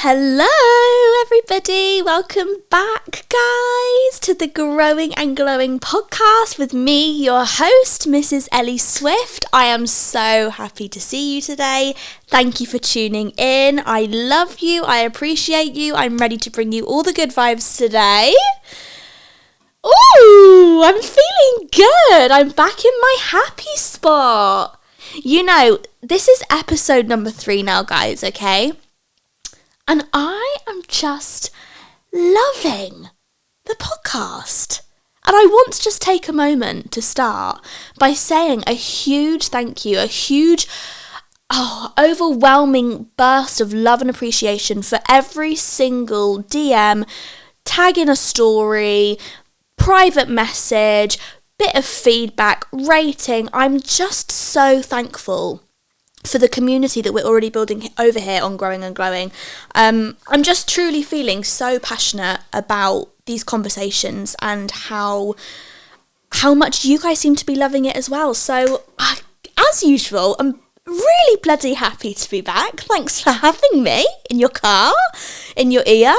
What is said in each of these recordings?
Hello everybody, welcome back guys to the Growing and Glowing podcast with me, your host, Mrs. Elle Swift. I am so happy to see you today. Thank you for tuning in. I love you, I appreciate you. I'm ready to bring you all the good vibes today. Ooh, I'm feeling good. I'm back in my happy spot. You know, this is episode number 3 now, guys, okay? And I am just loving the podcast. And I want to just take a moment to start by saying a huge thank you, a huge, overwhelming burst of love and appreciation for every single DM, tag in a story, private message, bit of feedback, rating. I'm just so thankful for the community that we're already building over here on Growing and Glowing. I'm just truly feeling so passionate about these conversations and how much you guys seem to be loving it as well. So, as usual, I'm really bloody happy to be back. Thanks for having me in your car, in your ear,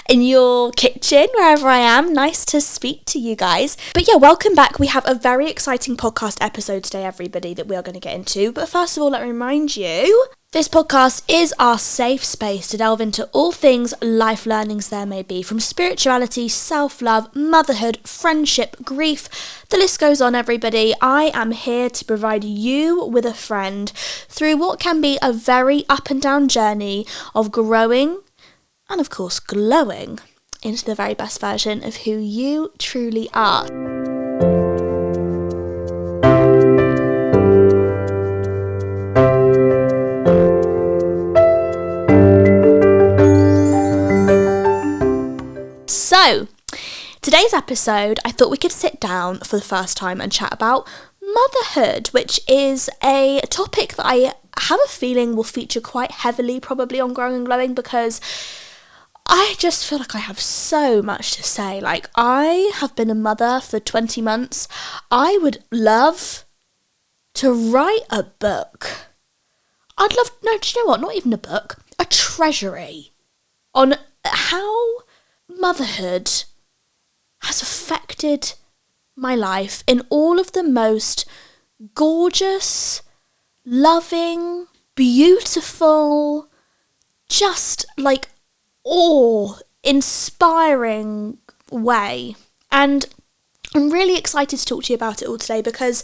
in your kitchen, wherever I am. Nice to speak to you guys. But yeah, welcome back. We have a very exciting podcast episode today, everybody, that we are going to get into. But first of all, let me remind you, this podcast is our safe space to delve into all things life learnings there may be, from spirituality, self-love, motherhood, friendship, grief. The list goes on, everybody. I am here to provide you with a friend through what can be a very up and down journey of growing and of course glowing into the very best version of who you truly are. So, today's episode, I thought we could sit down for the first time and chat about motherhood, which is a topic that I have a feeling will feature quite heavily probably on Growing and Glowing, because I just feel like I have so much to say. Like, I have been a mother for 20 months. I would love to write a book. Do you know what? Not even a book. A treasury on how motherhood has affected my life in all of the most gorgeous, loving, beautiful, just like awe-inspiring way. And I'm really excited to talk to you about it all today, because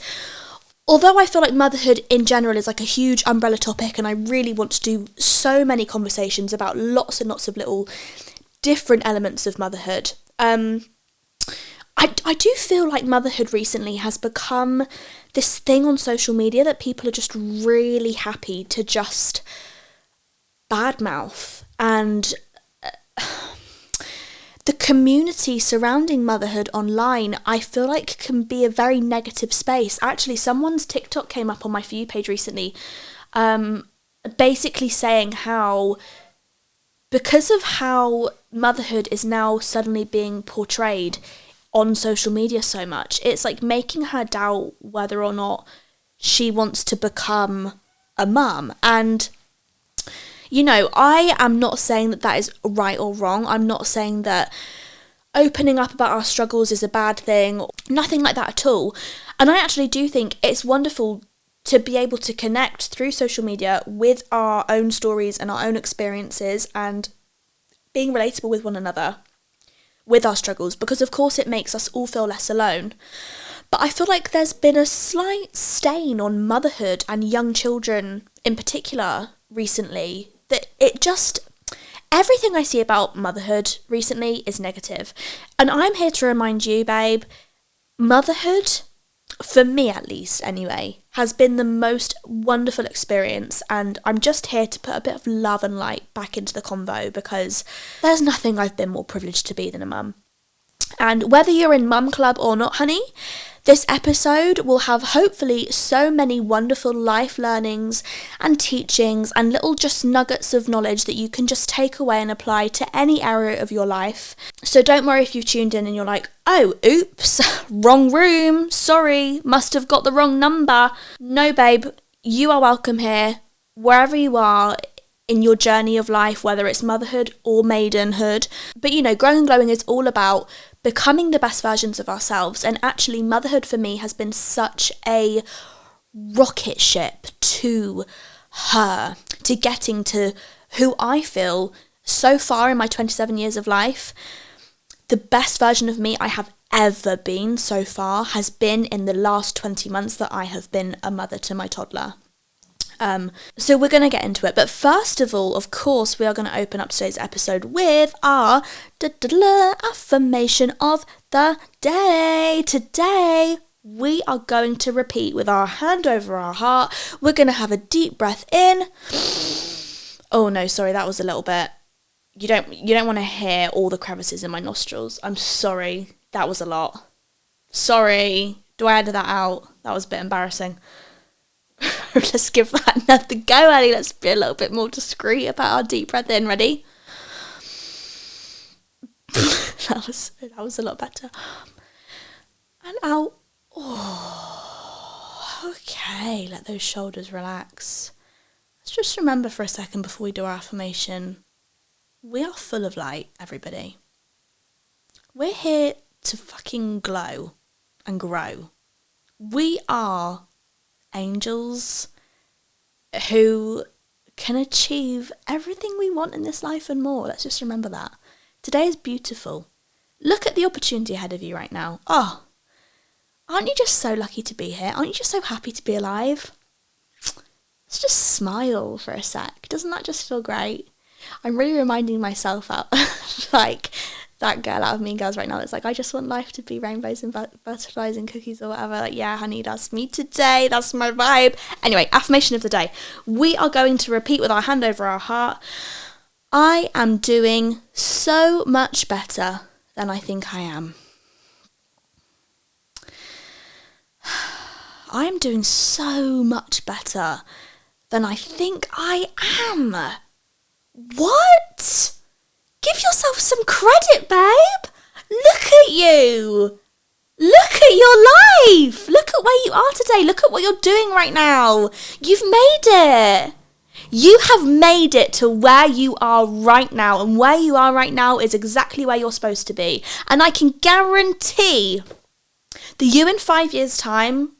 although I feel like motherhood in general is like a huge umbrella topic, and I really want to do so many conversations about lots and lots of little different elements of motherhood, I do feel like motherhood recently has become this thing on social media that people are just really happy to just badmouth. And the community surrounding motherhood online, I feel like, can be a very negative space. Actually, someone's TikTok came up on my For You page recently, basically saying how, because of how motherhood is now suddenly being portrayed on social media so much, it's like making her doubt whether or not she wants to become a mum. And you know, I am not saying that is right or wrong. I'm not saying that opening up about our struggles is a bad thing. Nothing like that at all. And I actually do think it's wonderful to be able to connect through social media with our own stories and our own experiences and being relatable with one another with our struggles, because of course it makes us all feel less alone. But I feel like there's been a slight stain on motherhood and young children in particular recently, that it just, everything I see about motherhood recently is negative. And I'm here to remind you, babe, motherhood, for me at least anyway, has been the most wonderful experience, and I'm just here to put a bit of love and light back into the convo, because there's nothing I've been more privileged to be than a mum. And whether you're in mum club or not, honey, this episode will have hopefully so many wonderful life learnings and teachings and little just nuggets of knowledge that you can just take away and apply to any area of your life. So don't worry if you've tuned in and you're like, oh, oops, wrong room, sorry, must have got the wrong number. No, babe, you are welcome here, wherever you are. in your journey of life, whether it's motherhood or maidenhood. But Growing and Glowing is all about becoming the best versions of ourselves. And actually, motherhood for me has been such a rocket ship to getting to who I feel so far in my 27 years of life. The best version of me I have ever been so far has been in the last 20 months that I have been a mother to my toddler. So we're going to get into it. But first of all, of course, we are going to open up today's episode with our affirmation of the day. Today, we are going to repeat with our hand over our heart. We're going to have a deep breath in. Oh no, sorry, that was a little bit. You don't want to hear all the crevices in my nostrils. I'm sorry. That was a lot. Sorry. Do I edit that out? That was a bit embarrassing. Let's give that another go, Ellie. Let's be a little bit more discreet about our deep breath in. Ready? that was a lot better. And out. Oh, okay. Let those shoulders relax. Let's just remember for a second before we do our affirmation. We are full of light, everybody. We're here to fucking glow and grow. We are angels who can achieve everything we want in this life and more. Let's just remember that. Today is beautiful. Look at the opportunity ahead of you right now. Oh, aren't you just so lucky to be here? Aren't you just so happy to be alive? Let's just smile for a sec. Doesn't that just feel great? I'm really reminding myself out like that girl out of Mean Girls right now that's like, I just want life to be rainbows and butterflies and cookies or whatever. Like, yeah, honey, that's me today. That's my vibe. Anyway, affirmation of the day. We are going to repeat with our hand over our heart. I am doing so much better than I think I am. I am doing so much better than I think I am. What? Give yourself some credit, babe. Look at you. Look at your life. Look at where you are today. Look at what you're doing right now. You've made it. You have made it to where you are right now. And where you are right now is exactly where you're supposed to be. And I can guarantee the you in 5 years' time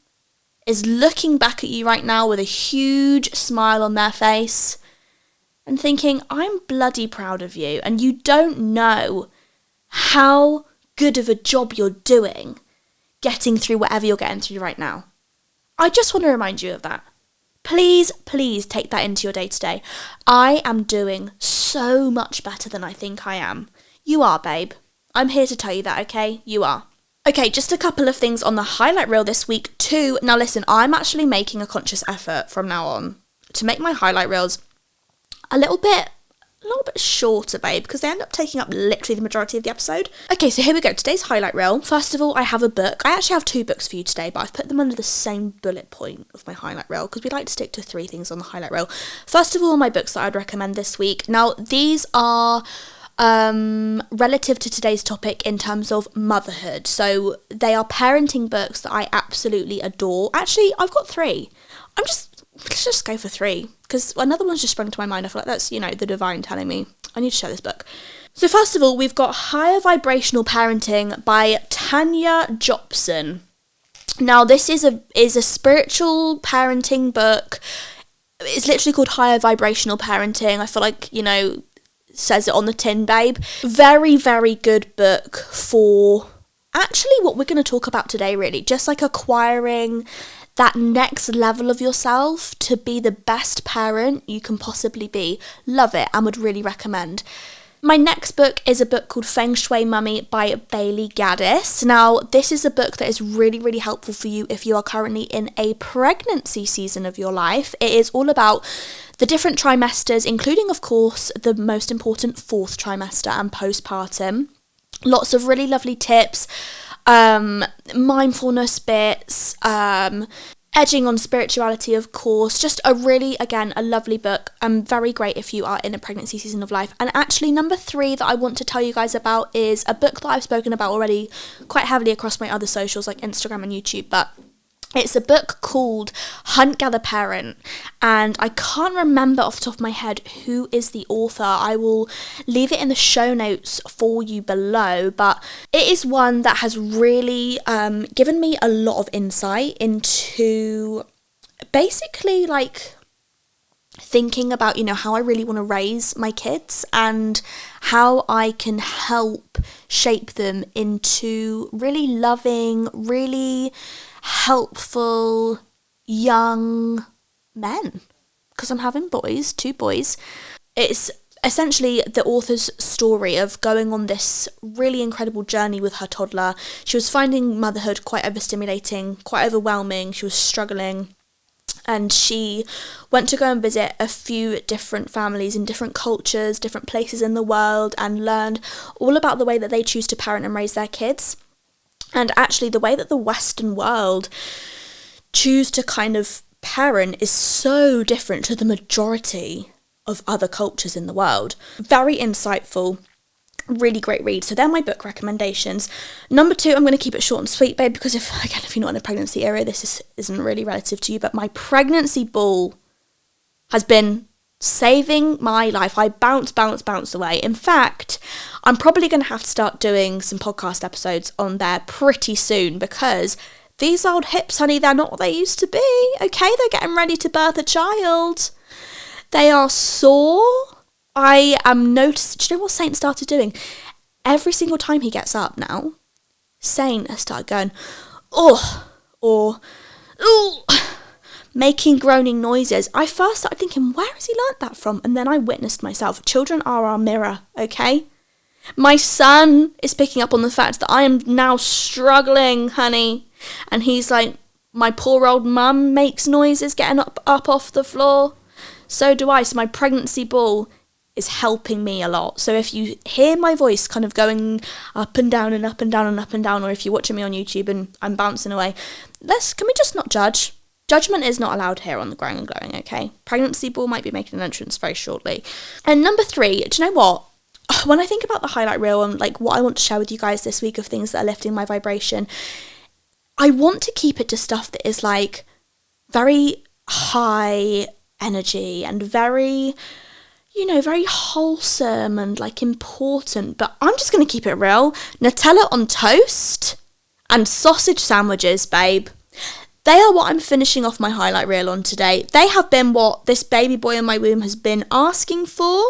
is looking back at you right now with a huge smile on their face and thinking, I'm bloody proud of you. And you don't know how good of a job you're doing getting through whatever you're getting through right now. I just want to remind you of that. Please, please take that into your day to day. I am doing so much better than I think I am. You are, babe. I'm here to tell you that, okay? You are. Okay, just a couple of things on the highlight reel this week too. Now listen, I'm actually making a conscious effort from now on to make my highlight reels a little bit shorter, babe, because they end up taking up literally the majority of the episode. Okay, so here we go. Today's highlight reel. First of all, I have a book. I actually have 2 books for you today, but I've put them under the same bullet point of my highlight reel because we like to stick to 3 things on the highlight reel. First of all, my books that I'd recommend this week. Now, these are relative to today's topic in terms of motherhood. So they are parenting books that I absolutely adore. Actually, I've got 3. Let's just go for 3 because another one's just sprung to my mind. I feel like that's, the divine telling me I need to share this book. So first of all, we've got Higher Vibrational Parenting by Tanya Jobson. Now, this is a spiritual parenting book. It's literally called Higher Vibrational Parenting. I feel like, says it on the tin, babe. Very, very good book for actually what we're going to talk about today, really. Just like acquiring that next level of yourself to be the best parent you can possibly be. Love it and would really recommend. My next book is a book called Feng Shui Mummy by Bailey Gaddis. Now, this is a book that is really, really helpful for you if you are currently in a pregnancy season of your life. It is all about the different trimesters, including, of course, the most important 4th trimester and postpartum. Lots of really lovely tips, mindfulness bits, edging on spirituality, of course. Just a really, again, a lovely book. Very great if you are in a pregnancy season of life. And actually, number 3 that I want to tell you guys about is a book that I've spoken about already quite heavily across my other socials like Instagram and YouTube, but It's a book called Hunt, Gather, Parent, and I can't remember off the top of my head who is the author. I will leave it in the show notes for you below, but it is one that has really given me a lot of insight into basically like thinking about, how I really want to raise my kids and how I can help shape them into really loving, really helpful young men, because I'm having boys, 2 boys. It's essentially the author's story of going on this really incredible journey with her toddler. She was finding motherhood quite overstimulating, quite overwhelming. She was struggling, and she went to go and visit a few different families in different cultures, different places in the world, and learned all about the way that they choose to parent and raise their kids. And actually the way that the Western world choose to kind of parent is so different to the majority of other cultures in the world. Very insightful, really great read. So they're my book recommendations. Number 2, I'm going to keep it short and sweet, babe, because if you're not in a pregnancy area, this isn't really relative to you, but my pregnancy ball has been saving my life. I bounce away. In fact, I'm probably going to have to start doing some podcast episodes on there pretty soon, because these old hips, honey, they're not what they used to be. Okay, they're getting ready to birth a child. They are sore. I am noticing, do you know what Saint started doing? Every single time he gets up now, Saint has started going, oh, or, ooh, making groaning noises. I first started thinking, where has he learnt that from? And then I witnessed myself. Children are our mirror, okay? My son is picking up on the fact that I am now struggling, honey. And he's like, my poor old mum makes noises getting up off the floor. So do I. So my pregnancy ball is helping me a lot. So if you hear my voice kind of going up and down and up and down and up and down, or if you're watching me on YouTube and I'm bouncing away, can we just not judge? Judgment is not allowed here on the Growing and Glowing, okay? Pregnancy ball might be making an entrance very shortly. And number 3, do you know what? When I think about the highlight reel and like what I want to share with you guys this week of things that are lifting my vibration, I want to keep it to stuff that is like very high energy and very, very wholesome and like important. But I'm just going to keep it real. Nutella on toast and sausage sandwiches, babe. They are what I'm finishing off my highlight reel on today. They have been what this baby boy in my womb has been asking for.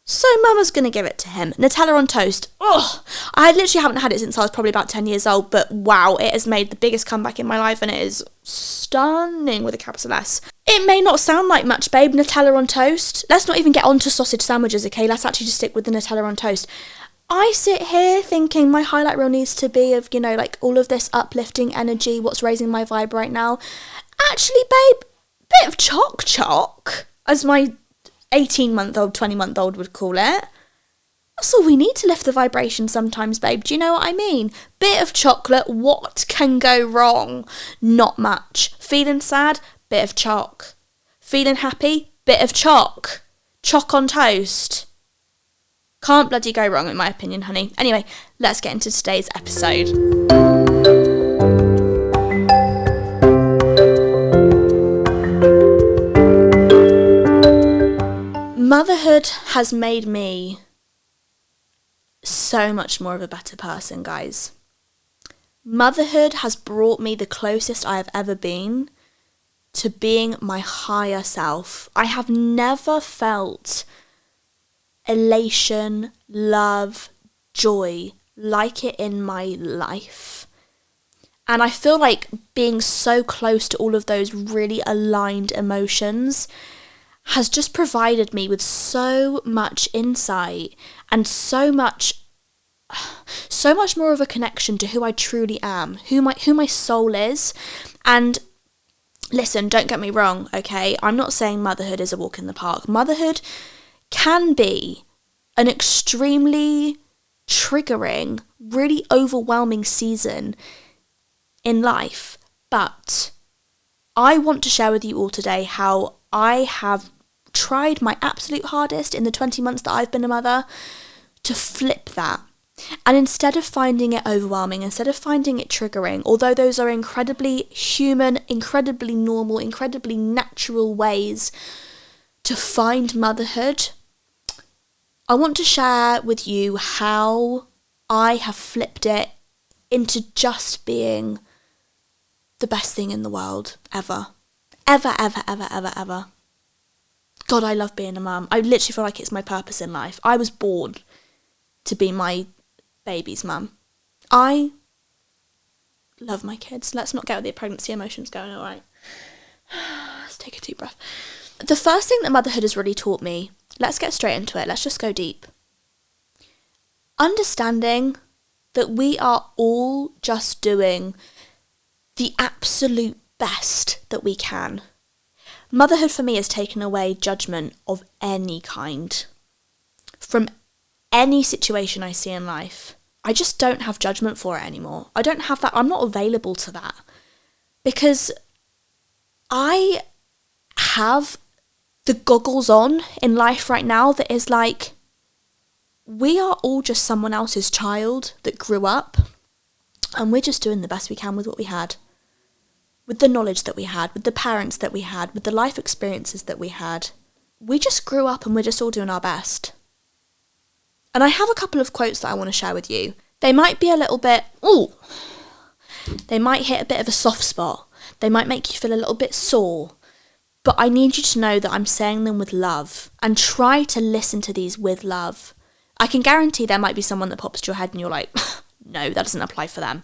So mama's going to give it to him. Nutella on toast. Oh, I literally haven't had it since I was probably about 10 years old. But wow, it has made the biggest comeback in my life. And it is stunning with a capital S. It may not sound like much, babe. Nutella on toast. Let's not even get on to sausage sandwiches, okay? Let's actually just stick with the Nutella on toast. I sit here thinking my highlight reel needs to be of, like all of this uplifting energy, what's raising my vibe right now. Actually, babe, bit of choc, as my 18-month-old, 20-month-old would call it. That's all we need to lift the vibration sometimes, babe. Do you know what I mean? Bit of chocolate, what can go wrong? Not much. Feeling sad? Bit of choc. Feeling happy? Bit of choc. Choc on toast. Can't bloody go wrong, in my opinion, honey. Anyway, let's get into today's episode. Motherhood has made me so much more of a better person, guys. Motherhood has brought me the closest I have ever been to being my higher self. I have never felt elation, love, joy like it in my life. And I feel like being so close to all of those really aligned emotions has just provided me with so much insight and so much more of a connection to who I truly am, who my soul is. And listen, don't get me wrong, okay? I'm not saying motherhood is a walk in the park. Motherhood can be an extremely triggering, really overwhelming season in life. But I want to share with you all today how I have tried my absolute hardest in the 20 months that I've been a mother to flip that. And instead of finding it overwhelming, instead of finding it triggering, although those are incredibly human, incredibly normal, incredibly natural ways to find motherhood, I want to share with you how I have flipped it into just being the best thing in the world ever. Ever, ever, ever, ever, ever. God, I love being a mum. I literally feel like it's my purpose in life. I was born to be my baby's mum. I love my kids. Let's not get the pregnancy emotions going, all right? Let's take a deep breath. The first thing that motherhood has really taught me, let's get straight into it. Let's just go deep. Understanding that we are all just doing the absolute best that we can. Motherhood for me has taken away judgment of any kind. From any situation I see in life, I just don't have judgment for it anymore. I don't have that. I'm not available to that. Because I have the goggles on in life right now that is like, we are all just someone else's child that grew up, and we're just doing the best we can with what we had. With the knowledge that we had, with the parents that we had, with the life experiences that we had. We just grew up and we're just all doing our best. And I have a couple of quotes that I want to share with you. They might be a little bit, they might hit a bit of a soft spot. They might make you feel a little bit sore. But I need you to know that I'm saying them with love, and try to listen to these with love. I can guarantee there might be someone that pops to your head and you're like, no, that doesn't apply for them.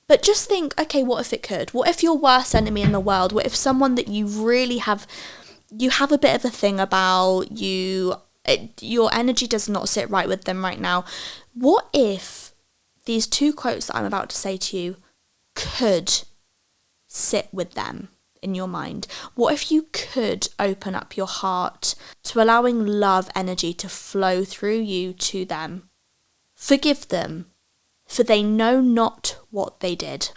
But just think, okay, what if it could? What if your worst enemy in the world, what if someone that you really have a bit of a thing about, your energy does not sit right with them right now. What if these two quotes that I'm about to say to you could sit with them in your mind? What if you could open up your heart to allowing love energy to flow through you to them? Forgive them, for they know not what they did.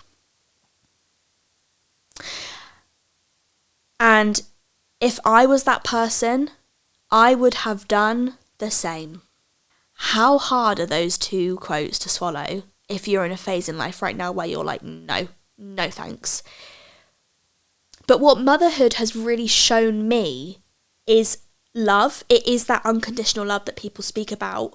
And if I was that person, I would have done the same. How hard are those two quotes to swallow if you're in a phase in life right now where you're like, no thanks. But what motherhood has really shown me is love. It is that unconditional love that people speak about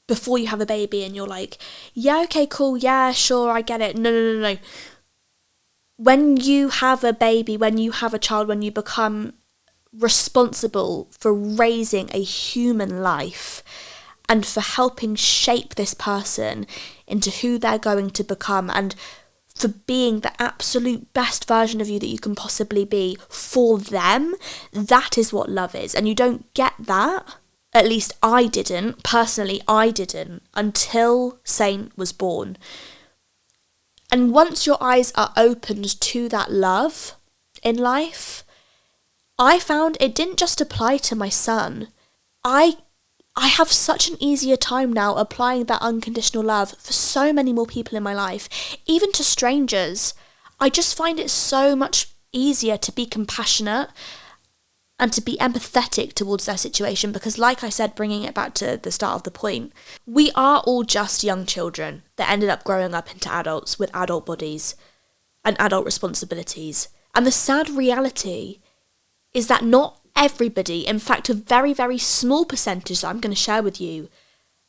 before you have a baby and you're like, yeah, okay, cool, yeah, sure, I get it. No. When you have a baby, when you have a child, when you become responsible for raising a human life and for helping shape this person into who they're going to become, and for being the absolute best version of you that you can possibly be for them, that is what love is. And you don't get that, at least I didn't, personally I didn't, until Saint was born. And once your eyes are opened to that love in life, I found it didn't just apply to my son. I have such an easier time now applying that unconditional love for so many more people in my life, even to strangers. I just find it so much easier to be compassionate and to be empathetic towards their situation, because like I said, bringing it back to the start of the point, we are all just young children that ended up growing up into adults with adult bodies and adult responsibilities. And the sad reality is that not everybody, in fact a very, very small percentage that I'm going to share with you,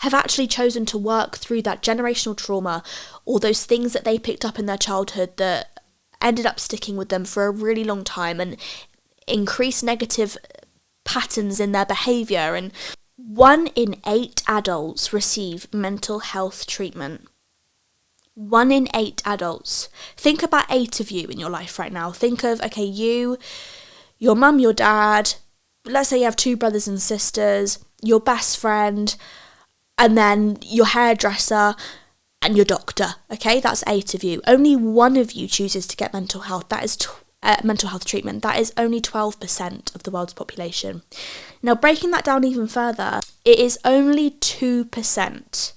have actually chosen to work through that generational trauma or those things that they picked up in their childhood that ended up sticking with them for a really long time and increased negative patterns in their behaviour. And 1 in 8 adults receive mental health treatment. 1 in 8 adults. Think about 8 of you in your life right now. Think of, okay, you, your mum, your dad, let's say you have 2 brothers and sisters, your best friend, and then your hairdresser and your doctor. Okay, that's 8 of you. Only 1 of you chooses to get mental health. That is mental health treatment. That is only 12% of the world's population. Now, breaking that down even further, it is only 2%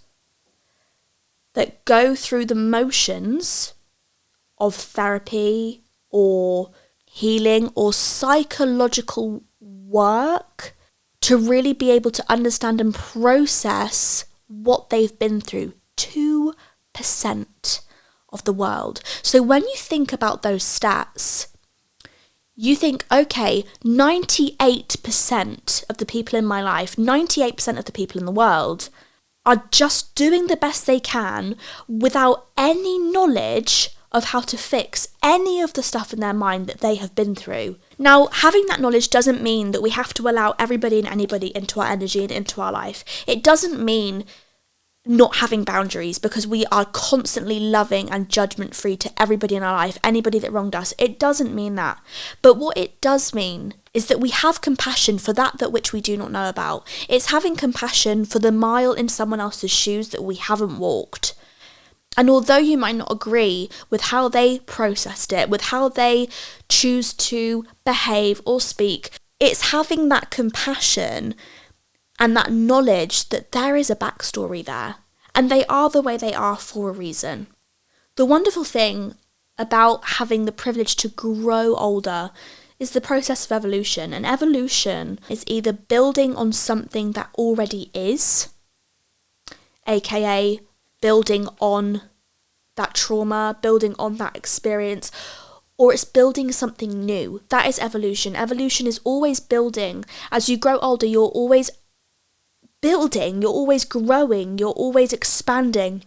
that go through the motions of therapy or healing or psychological work to really be able to understand and process what they've been through. 2% of the world. So when you think about those stats, you think, okay, 98% of the people in my life, 98% of the people in the world are just doing the best they can without any knowledge of how to fix any of the stuff in their mind that they have been through. Now, having that knowledge doesn't mean that we have to allow everybody and anybody into our energy and into our life. It doesn't mean not having boundaries, because we are constantly loving and judgment free to everybody in our life, anybody that wronged us. It doesn't mean that. But what it does mean is that we have compassion for that which we do not know about. It's having compassion for the mile in someone else's shoes that we haven't walked. And although you might not agree with how they processed it, with how they choose to behave or speak, it's having that compassion and that knowledge that there is a backstory there, and they are the way they are for a reason. The wonderful thing about having the privilege to grow older is the process of evolution, and evolution is either building on something that already is, aka building on that trauma, building on that experience, or it's building something new. That is evolution. Evolution is always building. As you grow older, you're always building, you're always growing, you're always expanding.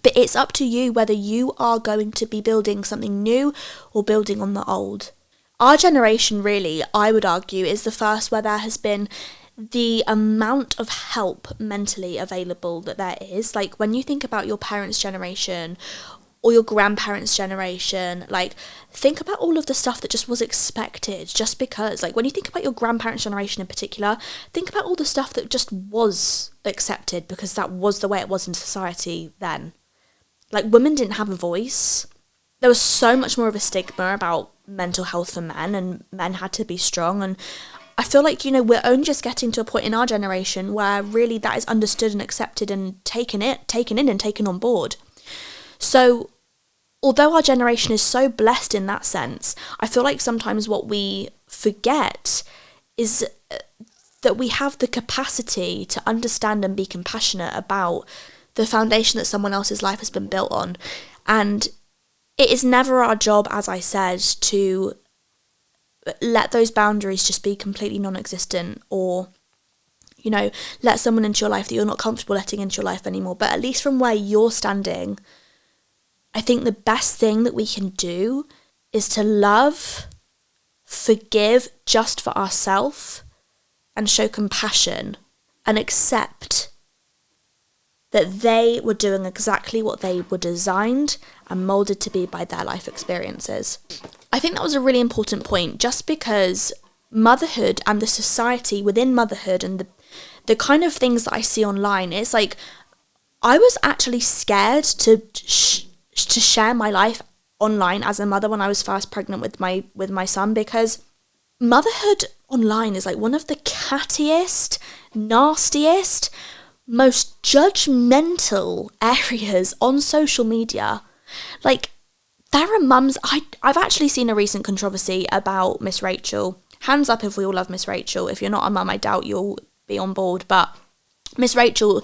But it's up to you whether you are going to be building something new or building on the old. Our generation, really, I would argue, is the first where there has been the amount of help mentally available that there is. Like, when you think about your parents' generation or your grandparents' generation, like, think about all of the stuff that just was expected just because. Like, when you think about your grandparents' generation in particular, think about all the stuff that just was accepted because that was the way it was in society then. Like, women didn't have a voice. There was so much more of a stigma about mental health for men, and men had to be strong. And I feel like, we're only just getting to a point in our generation where really that is understood and accepted and taken in and taken on board. So, although our generation is so blessed in that sense, I feel like sometimes what we forget is that we have the capacity to understand and be compassionate about the foundation that someone else's life has been built on. And it is never our job, as I said, to let those boundaries just be completely non-existent, or let someone into your life that you're not comfortable letting into your life anymore. But at least from where you're standing, I think the best thing that we can do is to love, forgive just for ourselves, and show compassion and accept that they were doing exactly what they were designed and moulded to be by their life experiences. I think that was a really important point, just because motherhood and the society within motherhood and the kind of things that I see online, it's like I was actually scared to share my life online as a mother when I was first pregnant with my son, because motherhood online is like one of the cattiest, nastiest, most judgmental areas on social media. Like, there are mums, I've actually seen a recent controversy about Miss Rachel. Hands up if we all love Miss Rachel. If you're not a mum, I doubt you'll be on board, but Miss Rachel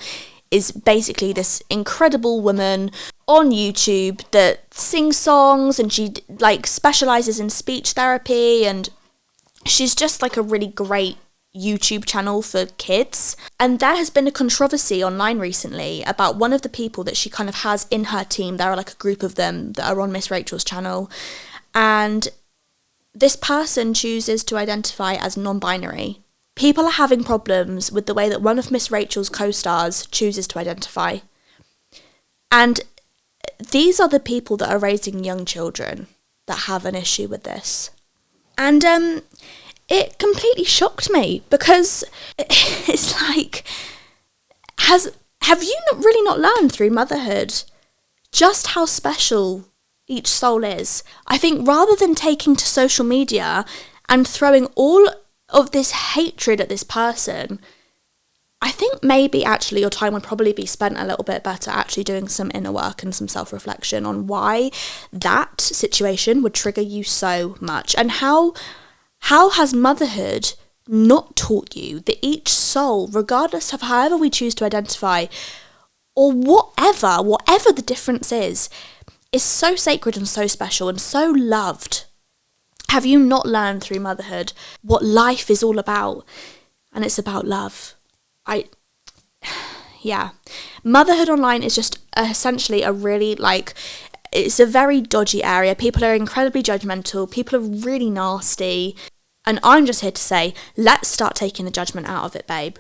is basically this incredible woman on YouTube that sings songs, and she specializes in speech therapy, and she's just like a really great YouTube channel for kids. And there has been a controversy online recently about one of the people that she kind of has in her team. There are like a group of them that are on Miss Rachel's channel, and this person chooses to identify as non-binary. People are having problems with the way that one of Miss Rachel's co-stars chooses to identify. And these are the people that are raising young children that have an issue with this. And it completely shocked me, because it's like, have you really not learned through motherhood just how special each soul is? I think rather than taking to social media and throwing all of this hatred at this person, I think maybe actually your time would probably be spent a little bit better actually doing some inner work and some self-reflection on why that situation would trigger you so much, and how has motherhood not taught you that each soul, regardless of however we choose to identify, or whatever the difference is so sacred and so special and so loved. Have you not learned through motherhood what life is all about? And it's about love. Motherhood online is just essentially a really, like, it's a very dodgy area. People are incredibly judgmental. People are really nasty. And I'm just here to say, let's start taking the judgment out of it, babe.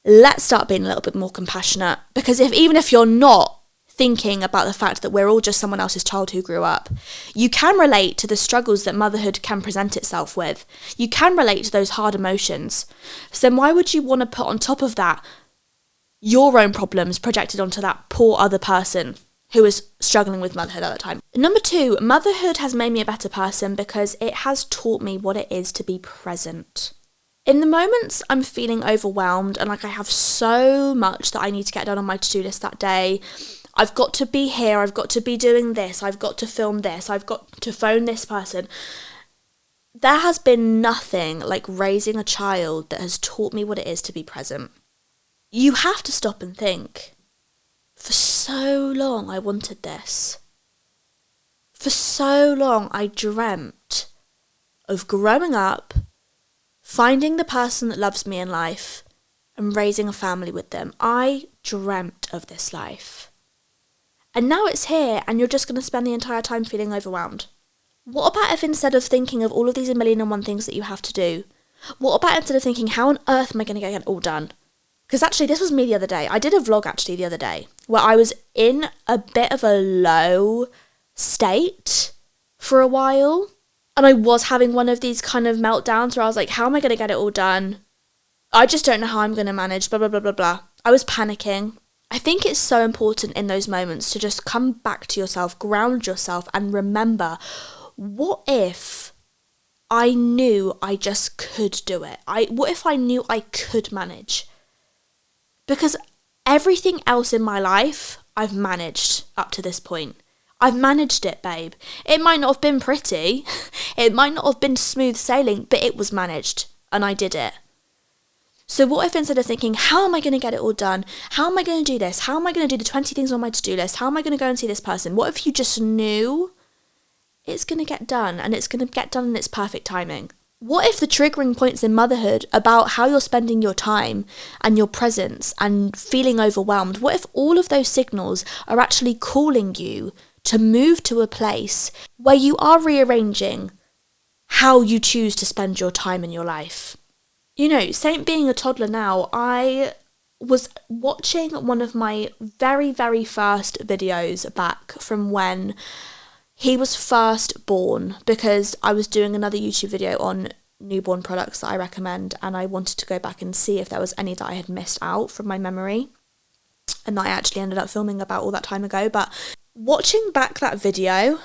Let's start being a little bit more compassionate. Because even if you're not thinking about the fact that we're all just someone else's child who grew up, you can relate to the struggles that motherhood can present itself with. You can relate to those hard emotions. So then why would you want to put on top of that your own problems projected onto that poor other person who was struggling with motherhood at that time? Number 2, motherhood has made me a better person because it has taught me what it is to be present. In the moments I'm feeling overwhelmed and like I have so much that I need to get done on my to-do list that day, I've got to be here, I've got to be doing this, I've got to film this, I've got to phone this person. There has been nothing like raising a child that has taught me what it is to be present. You have to stop and think. For so long I wanted this. For so long I dreamt of growing up, finding the person that loves me in life, and raising a family with them. I dreamt of this life. And now it's here and you're just going to spend the entire time feeling overwhelmed. What about if instead of thinking of all of these 1,000,001 things that you have to do, what about instead of thinking, how on earth am I going to get it all done? Because actually, this was me the other day. I did a vlog actually the other day where I was in a bit of a low state for a while. And I was having one of these kind of meltdowns where I was like, how am I going to get it all done? I just don't know how I'm going to manage, blah, blah, blah, blah, blah. I was panicking. I think it's so important in those moments to just come back to yourself, ground yourself, and remember, what if I knew I just could do it? What if I knew I could manage? Because everything else in my life, I've managed up to this point. I've managed it, babe. It might not have been pretty. It might not have been smooth sailing, but it was managed, and I did it. So what if instead of thinking, how am I going to get it all done? How am I going to do this? How am I going to do the 20 things on my to-do list? How am I going to go and see this person? What if you just knew it's going to get done and it's going to get done in its perfect timing? What if the triggering points in motherhood about how you're spending your time and your presence and feeling overwhelmed, what if all of those signals are actually calling you to move to a place where you are rearranging how you choose to spend your time in your life? You know, Saint being a toddler now, I was watching one of my very, very first videos back from when he was first born, because I was doing another YouTube video on newborn products that I recommend, and I wanted to go back and see if there was any that I had missed out from my memory, and that I actually ended up filming about all that time ago. But watching back that video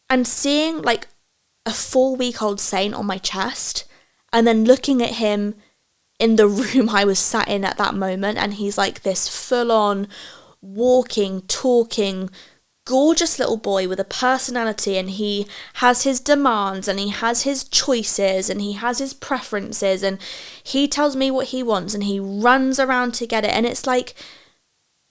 and seeing like a 4-week-old Saint on my chest, and then looking at him in the room I was sat in at that moment, and he's like this full-on walking, talking, gorgeous little boy with a personality, and he has his demands and he has his choices and he has his preferences, and he tells me what he wants and he runs around to get it. And it's like,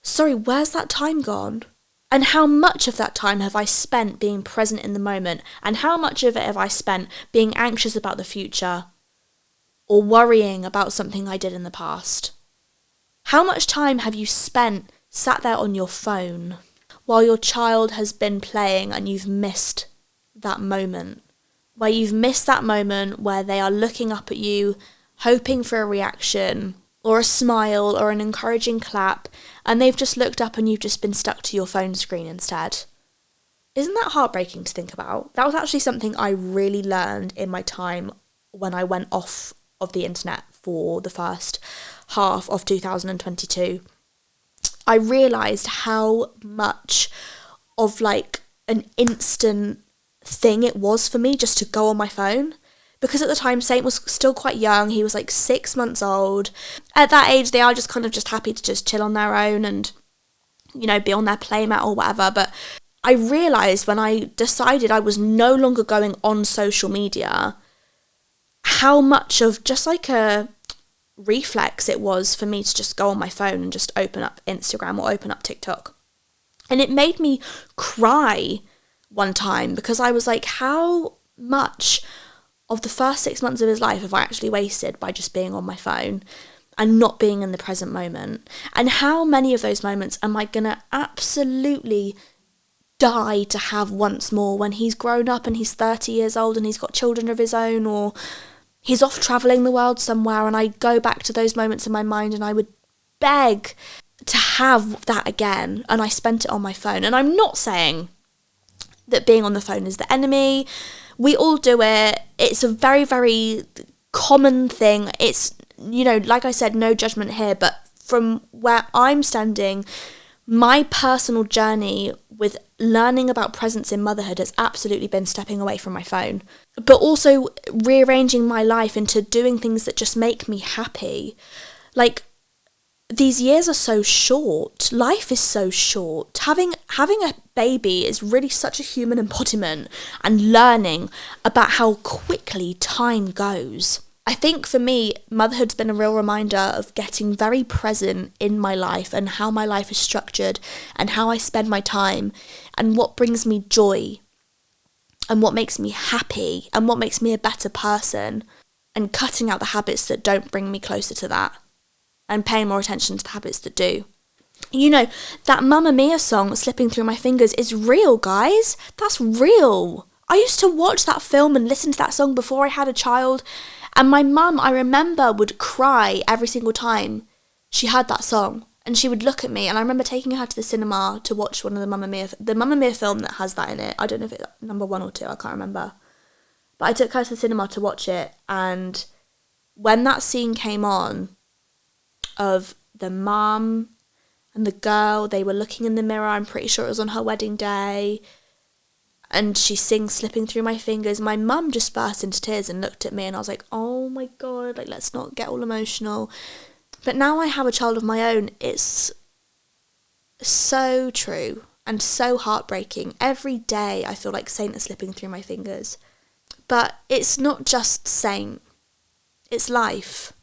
sorry, where's that time gone? And how much of that time have I spent being present in the moment, and how much of it have I spent being anxious about the future or worrying about something I did in the past? How much time have you spent sat there on your phone while your child has been playing and you've missed that moment? Where you've missed that moment where they are looking up at you, hoping for a reaction or a smile or an encouraging clap, and they've just looked up and you've just been stuck to your phone screen instead. Isn't that heartbreaking to think about? That was actually something I really learned in my time when I went off of the internet for the first half of 2022. I realised how much of like an instant thing it was for me just to go on my phone. Because at the time, Saint was still quite young. He was like 6 months old. At that age, they are just kind of just happy to just chill on their own and, you know, be on their playmat or whatever. But I realised when I decided I was no longer going on social media, how much of just like a reflex it was for me to just go on my phone and just open up Instagram or open up TikTok. And it made me cry one time because I was like, how much of the first 6 months of his life have I actually wasted by just being on my phone and not being in the present moment? And how many of those moments am I gonna absolutely die to have once more when he's grown up and he's 30 years old and he's got children of his own, or he's off travelling the world somewhere, and I go back to those moments in my mind and I would beg to have that again, and I spent it on my phone. And I'm not saying that being on the phone is the enemy. We all do it. It's a very, very common thing. It's, like I said, no judgment here, but from where I'm standing, my personal journey with learning about presence in motherhood has absolutely been stepping away from my phone, but also rearranging my life into doing things that just make me happy. Like, these years are so short. Life is so short. Having a baby is really such a human embodiment, and learning about how quickly time goes. I think for me, motherhood's been a real reminder of getting very present in my life and how my life is structured and how I spend my time and what brings me joy and what makes me happy and what makes me a better person, and cutting out the habits that don't bring me closer to that and paying more attention to the habits that do. That Mamma Mia song slipping through my fingers is real, guys. That's real. I used to watch that film and listen to that song before I had a child. And my mum, I remember, would cry every single time she heard that song. And she would look at me, and I remember taking her to the cinema to watch one of the Mamma Mia film that has that in it. I don't know if it's number 1 or 2, I can't remember. But I took her to the cinema to watch it, and when that scene came on of the mum and the girl, they were looking in the mirror, I'm pretty sure it was on her wedding day, and she sings Slipping Through My Fingers, my mum just burst into tears and looked at me, and I was like, oh my God, like, let's not get all emotional. But now I have a child of my own, it's so true and so heartbreaking. Every day I feel like Saint is slipping through my fingers. But it's not just Saint, it's life.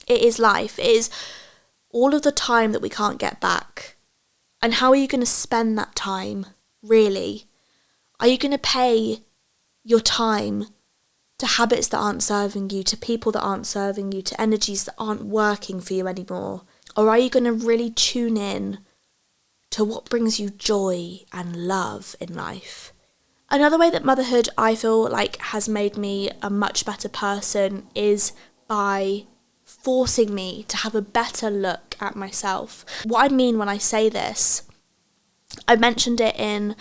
It is life. It is all of the time that we can't get back. And how are you going to spend that time? Really? Are you going to pay your time to habits that aren't serving you, to people that aren't serving you, to energies that aren't working for you anymore? Or are you going to really tune in to what brings you joy and love in life? Another way that motherhood, I feel like, has made me a much better person is by forcing me to have a better look at myself. What I mean when I say this, I mentioned it in,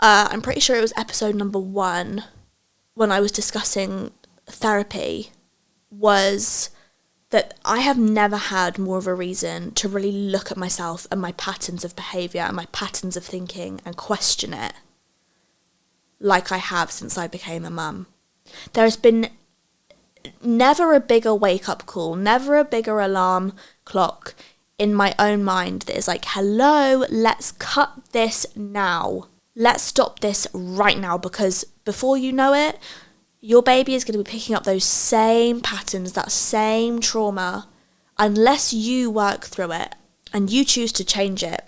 I'm pretty sure it was episode number 1, when I was discussing therapy, was that I have never had more of a reason to really look at myself and my patterns of behaviour and my patterns of thinking and question it like I have since I became a mum. There has been never a bigger wake-up call, never a bigger alarm clock in my own mind that is like, hello, let's cut this now. Let's stop this right now, because before you know it, your baby is going to be picking up those same patterns, that same trauma, unless you work through it and you choose to change it.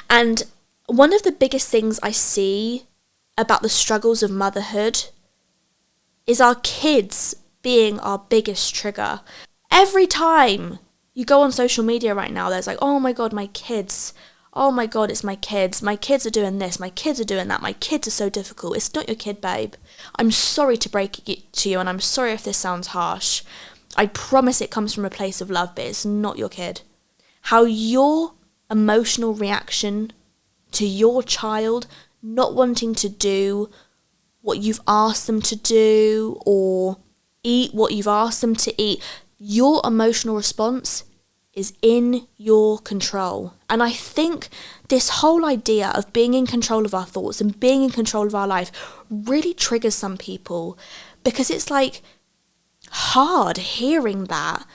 And one of the biggest things I see about the struggles of motherhood is our kids being our biggest trigger. Every time you go on social media right now, there's like, oh my God, my kids. Oh my God, it's my kids. My kids are doing this. My kids are doing that. My kids are so difficult. It's not your kid, babe. I'm sorry to break it to you, and I'm sorry if this sounds harsh. I promise it comes from a place of love, but it's not your kid. How your emotional reaction to your child not wanting to do what you've asked them to do or eat what you've asked them to eat, your emotional response is in your control. And I think this whole idea of being in control of our thoughts and being in control of our life really triggers some people, because it's like hard hearing that.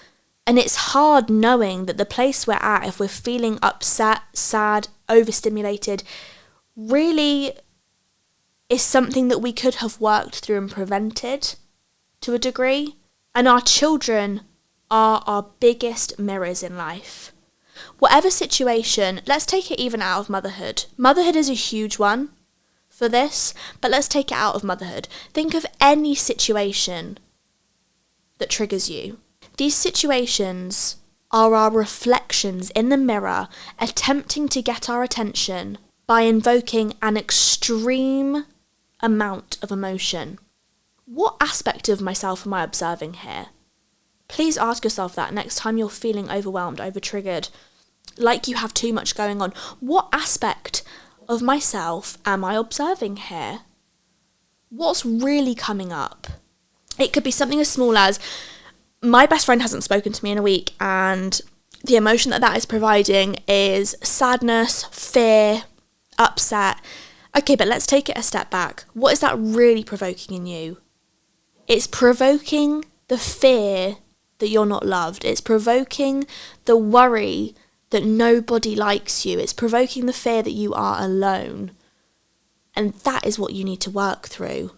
And it's hard knowing that the place we're at, if we're feeling upset, sad, overstimulated, really is something that we could have worked through and prevented to a degree. And our children are our biggest mirrors in life. Whatever situation, let's take it even out of motherhood. Motherhood is a huge one for this, but let's take it out of motherhood. Think of any situation that triggers you. These situations are our reflections in the mirror attempting to get our attention by invoking an extreme amount of emotion. What aspect of myself am I observing here? Please ask yourself that next time you're feeling overwhelmed, over-triggered, like you have too much going on. What aspect of myself am I observing here? What's really coming up? It could be something as small as, my best friend hasn't spoken to me in a week, and the emotion that is providing is sadness, fear, upset. Okay, but let's take it a step back. What is that really provoking in you? It's provoking the fear that you're not loved. It's provoking the worry that nobody likes you. It's provoking the fear that you are alone. And that is what you need to work through.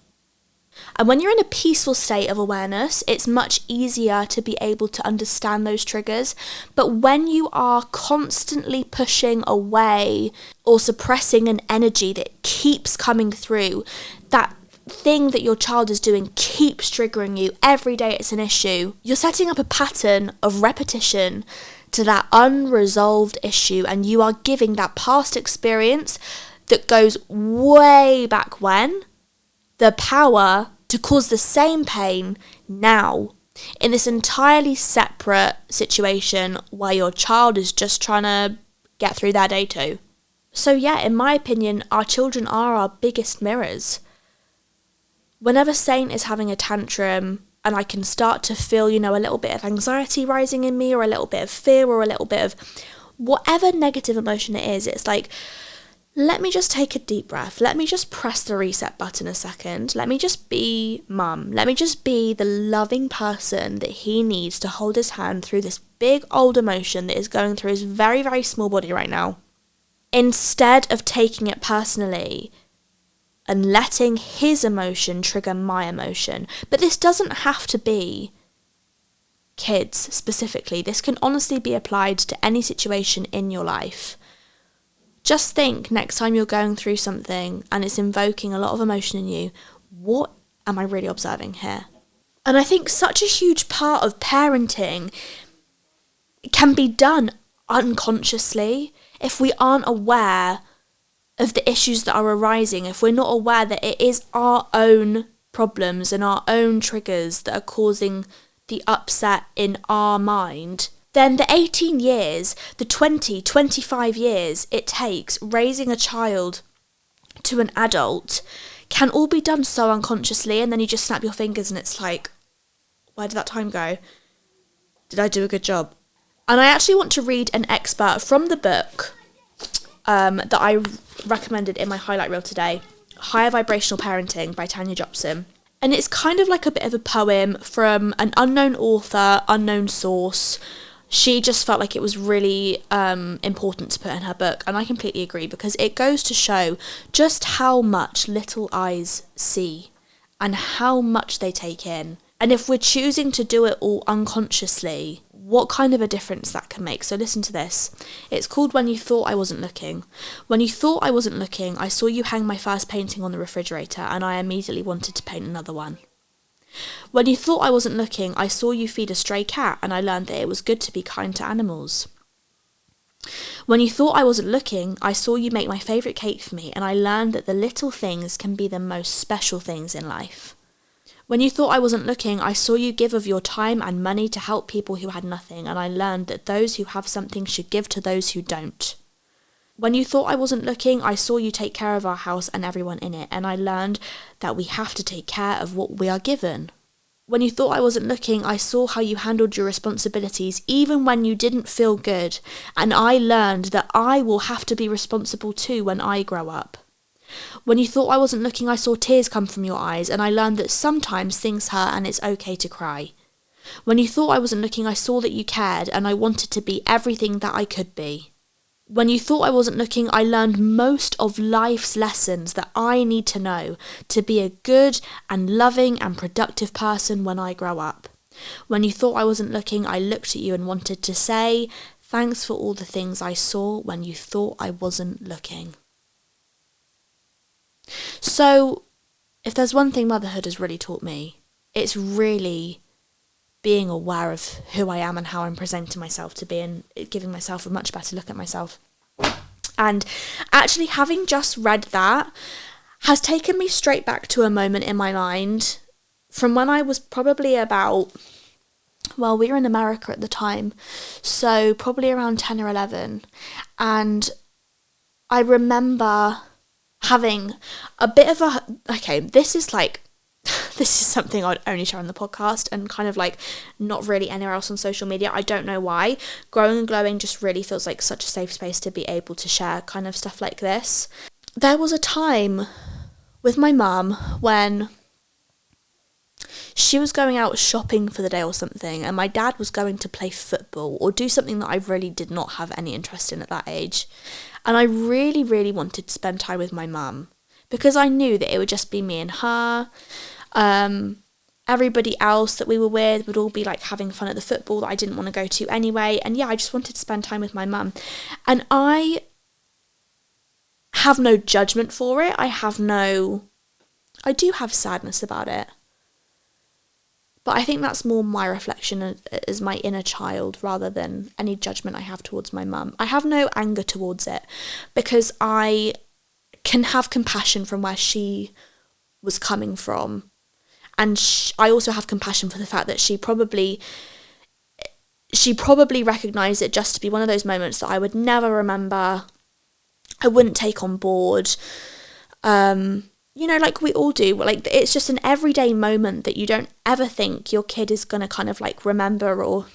And when you're in a peaceful state of awareness, it's much easier to be able to understand those triggers. But when you are constantly pushing away or suppressing an energy that keeps coming through, that thing that your child is doing keeps triggering you, every day it's an issue, you're setting up a pattern of repetition to that unresolved issue, and you are giving that past experience that goes way back when the power to cause the same pain now in this entirely separate situation where your child is just trying to get through their day too. So yeah, in my opinion, our children are our biggest mirrors. Whenever Saint is having a tantrum and I can start to feel, a little bit of anxiety rising in me, or a little bit of fear, or a little bit of whatever negative emotion it is, it's like, let me just take a deep breath. Let me just press the reset button a second. Let me just be mum. Let me just be the loving person that he needs to hold his hand through this big old emotion that is going through his very, very small body right now. Instead of taking it personally and letting his emotion trigger my emotion. But this doesn't have to be kids specifically. This can honestly be applied to any situation in your life. Just think next time you're going through something and it's invoking a lot of emotion in you, what am I really observing here? And I think such a huge part of parenting can be done unconsciously if we aren't aware of the issues that are arising, if we're not aware that it is our own problems and our own triggers that are causing the upset in our mind, then the 18 years, the 20, 25 years it takes raising a child to an adult can all be done so unconsciously, and then you just snap your fingers and it's like, where did that time go? Did I do a good job? And I actually want to read an excerpt from the book that I recommended in my highlight reel today, Higher Vibrational Parenting by Tanya Jobson. And it's kind of like a bit of a poem from an unknown author, unknown source. She just felt like it was really important to put in her book, and I completely agree, because it goes to show just how much little eyes see and how much they take in. And if we're choosing to do it all unconsciously, what kind of a difference that can make. So listen to this. It's called When You Thought I Wasn't Looking. When you thought I wasn't looking, I saw you hang my first painting on the refrigerator, and I immediately wanted to paint another one. When you thought I wasn't looking, I saw you feed a stray cat, and I learned that it was good to be kind to animals. When you thought I wasn't looking, I saw you make my favourite cake for me, and I learned that the little things can be the most special things in life. When you thought I wasn't looking, I saw you give of your time and money to help people who had nothing, and I learned that those who have something should give to those who don't. When you thought I wasn't looking, I saw you take care of our house and everyone in it, and I learned that we have to take care of what we are given. When you thought I wasn't looking, I saw how you handled your responsibilities even when you didn't feel good, and I learned that I will have to be responsible too when I grow up. When you thought I wasn't looking, I saw tears come from your eyes, and I learned that sometimes things hurt and it's okay to cry. When you thought I wasn't looking, I saw that you cared, and I wanted to be everything that I could be. When you thought I wasn't looking, I learned most of life's lessons that I need to know to be a good and loving and productive person when I grow up. When you thought I wasn't looking, I looked at you and wanted to say, thanks for all the things I saw when you thought I wasn't looking. So, if there's one thing motherhood has really taught me, it's really being aware of who I am and how I'm presenting myself to be, and giving myself a much better look at myself. And actually having just read that has taken me straight back to a moment in my mind from when I was probably about, well, we were in America at the time, so probably around 10 or 11. And I remember having a bit of a, okay, this is something I'd only share on the podcast and kind of like not really anywhere else on social media. I don't know why. Growing and Glowing just really feels like such a safe space to be able to share kind of stuff like this. There was a time with my mum when she was going out shopping for the day or something, and my dad was going to play football or do something that I really did not have any interest in at that age. And I really, really wanted to spend time with my mum because I knew that it would just be me and her. Everybody else that we were with would all be like having fun at the football that I didn't want to go to anyway. And yeah, I just wanted to spend time with my mum. And I have no judgment for it. I do have sadness about it. But I think that's more my reflection as my inner child rather than any judgment I have towards my mum. I have no anger towards it because I can have compassion from where she was coming from. And I also have compassion for the fact that she probably recognised it just to be one of those moments that I would never remember, I wouldn't take on board. Like we all do, like it's just an everyday moment that you don't ever think your kid is going to kind of like remember or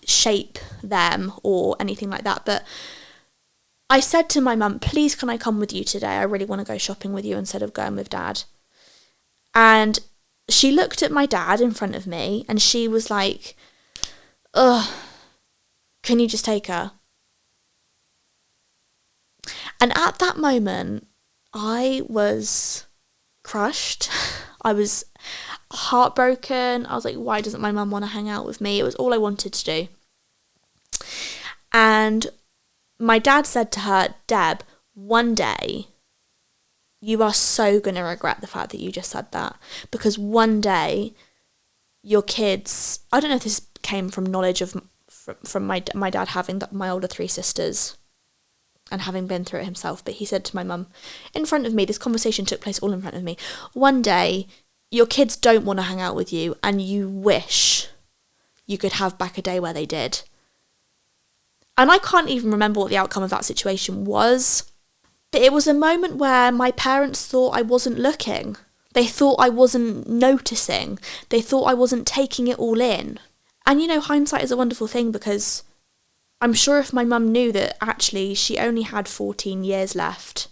shape them or anything like that. But I said to my mum, please can I come with you today? I really want to go shopping with you instead of going with dad. And she looked at my dad in front of me and she was like, ugh, can you just take her? And at that moment, I was crushed. I was heartbroken. I was like, why doesn't my mum want to hang out with me? It was all I wanted to do. And my dad said to her, Deb, one day you are so going to regret the fact that you just said that, because one day your kids, I don't know if this came from knowledge from my dad having my older 3 sisters and having been through it himself, but he said to my mum in front of me, this conversation took place all in front of me, one day your kids don't want to hang out with you and you wish you could have back a day where they did. And I can't even remember what the outcome of that situation was, but it was a moment where my parents thought I wasn't looking. They thought I wasn't noticing. They thought I wasn't taking it all in. And hindsight is a wonderful thing, because I'm sure if my mum knew that actually she only had 14 years left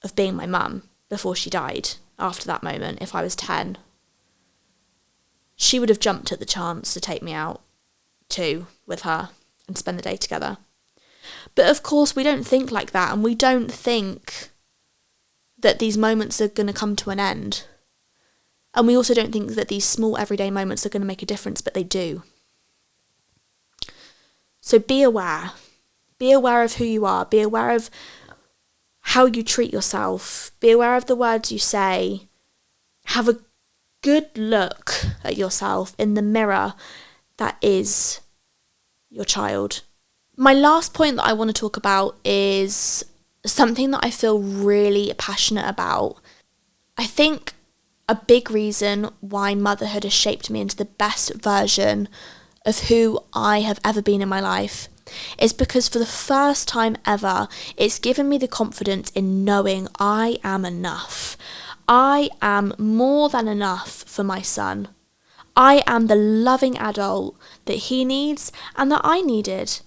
of being my mum before she died, after that moment, if I was 10, she would have jumped at the chance to take me out too with her and spend the day together. But of course we don't think like that, and we don't think that these moments are going to come to an end. And we also don't think that these small everyday moments are going to make a difference, but they do. So be aware. Be aware of who you are. Be aware of how you treat yourself. Be aware of the words you say. Have a good look at yourself in the mirror that is your child. My last point that I want to talk about is something that I feel really passionate about. I think a big reason why motherhood has shaped me into the best version of who I have ever been in my life is because for the first time ever, it's given me the confidence in knowing I am enough. I am more than enough for my son. I am the loving adult that he needs and that I needed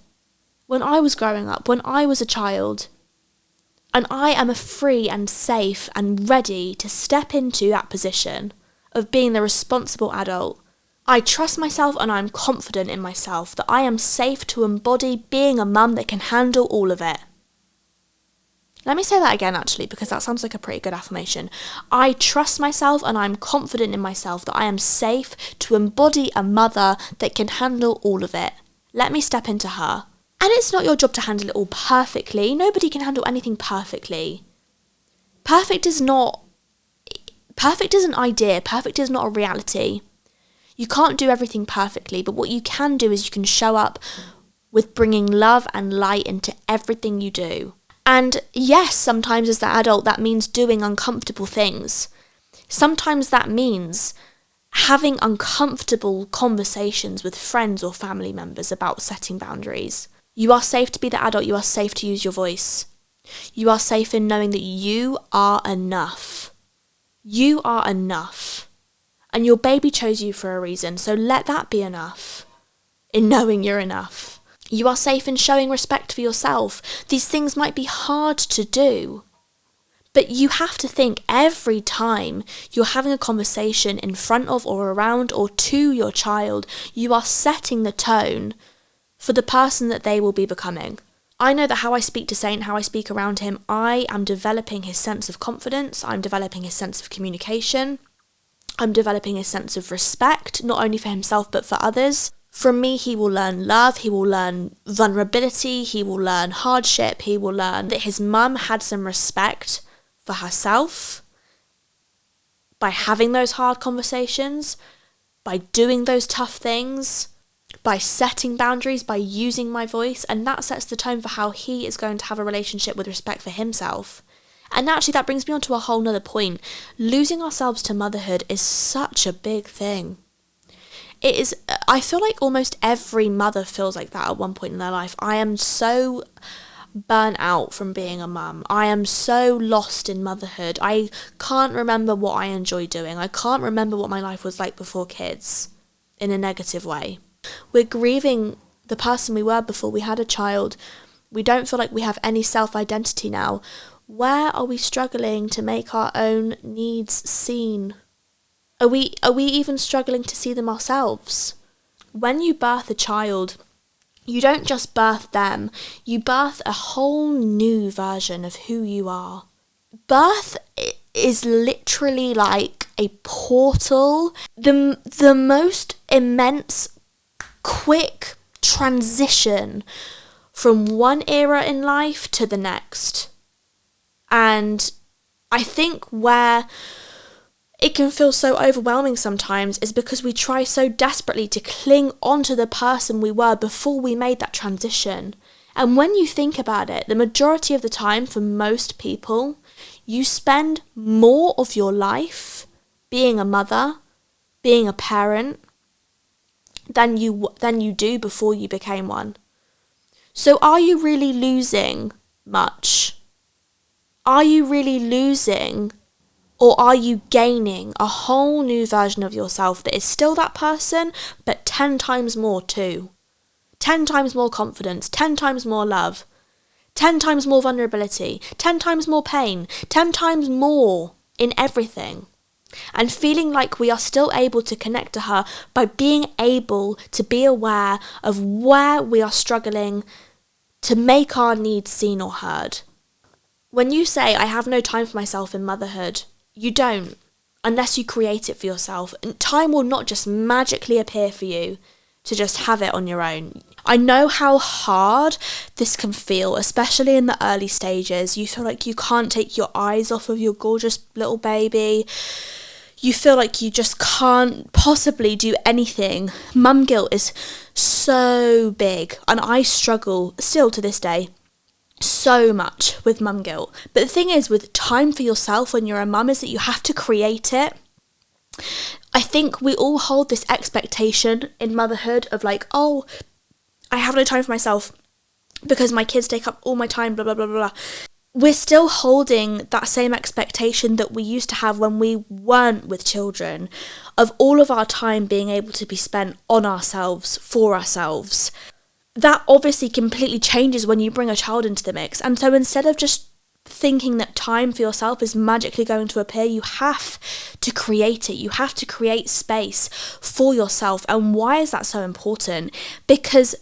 when I was growing up, when I was a child. And I am free and safe and ready to step into that position of being the responsible adult. I trust myself and I'm confident in myself that I am safe to embody being a mum that can handle all of it. Let me say that again, actually, because that sounds like a pretty good affirmation. I trust myself and I'm confident in myself that I am safe to embody a mother that can handle all of it. Let me step into her. And it's not your job to handle it all perfectly. Nobody can handle anything perfectly. Perfect is an idea. Perfect is not a reality. You can't do everything perfectly, but what you can do is you can show up with bringing love and light into everything you do. And yes, sometimes as the adult, that means doing uncomfortable things. Sometimes that means having uncomfortable conversations with friends or family members about setting boundaries. You are safe to be the adult. You are safe to use your voice. You are safe in knowing that you are enough. You are enough. And your baby chose you for a reason, so let that be enough in knowing you're enough. You are safe in showing respect for yourself. These things might be hard to do, but you have to think every time you're having a conversation in front of or around or to your child, you are setting the tone for the person that they will be becoming. I know that how I speak to Saint, how I speak around him, I am developing his sense of confidence. I'm developing his sense of communication. I'm developing a sense of respect, not only for himself, but for others. From me, he will learn love, he will learn vulnerability, he will learn hardship, he will learn that his mum had some respect for herself by having those hard conversations, by doing those tough things, by setting boundaries, by using my voice, and that sets the tone for how he is going to have a relationship with respect for himself. And actually that brings me on to a whole nother point. Losing ourselves to motherhood is such a big thing. It is, I feel like almost every mother feels like that at one point in their life. I am so burnt out from being a mum. I am so lost in motherhood. I can't remember what I enjoy doing. I can't remember what my life was like before kids, in a negative way. We're grieving the person we were before we had a child. We don't feel like we have any self-identity now. Where are we struggling to make our own needs seen? Are we even struggling to see them ourselves? When you birth a child, you don't just birth them, you birth a whole new version of who you are. Birth is literally like a portal, the most immense, quick transition from one era in life to the next. And I think where it can feel so overwhelming sometimes is because we try so desperately to cling onto the person we were before we made that transition. And when you think about it, the majority of the time for most people, you spend more of your life being a mother, being a parent, than you do before you became one. So are you really losing much? Are you really losing, or are you gaining a whole new version of yourself that is still that person, but 10 times more too? 10 times more confidence, 10 times more love, 10 times more vulnerability, 10 times more pain, 10 times more in everything. And feeling like we are still able to connect to her by being able to be aware of where we are struggling to make our needs seen or heard. When you say, I have no time for myself in motherhood, you don't, unless you create it for yourself. And time will not just magically appear for you to just have it on your own. I know how hard this can feel, especially in the early stages. You feel like you can't take your eyes off of your gorgeous little baby. You feel like you just can't possibly do anything. Mum guilt is so big, and I struggle still to this day so much with mum guilt. But the thing is, with time for yourself when you're a mum, is that you have to create it. I think we all hold this expectation in motherhood of like, oh, I have no time for myself because my kids take up all my time, blah, blah, blah, blah. We're still holding that same expectation that we used to have when we weren't with children, of all of our time being able to be spent on ourselves, for ourselves. That obviously completely changes when you bring a child into the mix. And so instead of just thinking that time for yourself is magically going to appear, you have to create it. You have to create space for yourself. And why is that so important? Because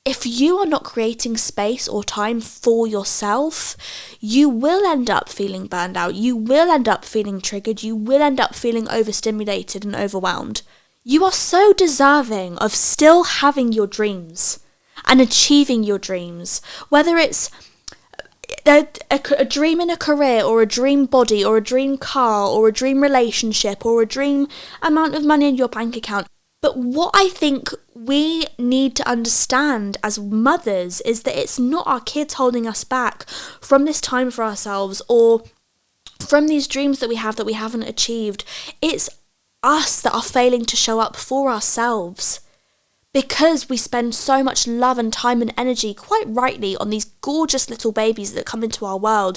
if you are not creating space or time for yourself, you will end up feeling burned out. You will end up feeling triggered. You will end up feeling overstimulated and overwhelmed. You are so deserving of still having your dreams and achieving your dreams, whether it's a dream in a career, or a dream body, or a dream car, or a dream relationship, or a dream amount of money in your bank account. But what I think we need to understand as mothers is that it's not our kids holding us back from this time for ourselves, or from these dreams that we haven't achieved. It's us that are failing to show up for ourselves, because we spend so much love and time and energy, quite rightly, on these gorgeous little babies that come into our world,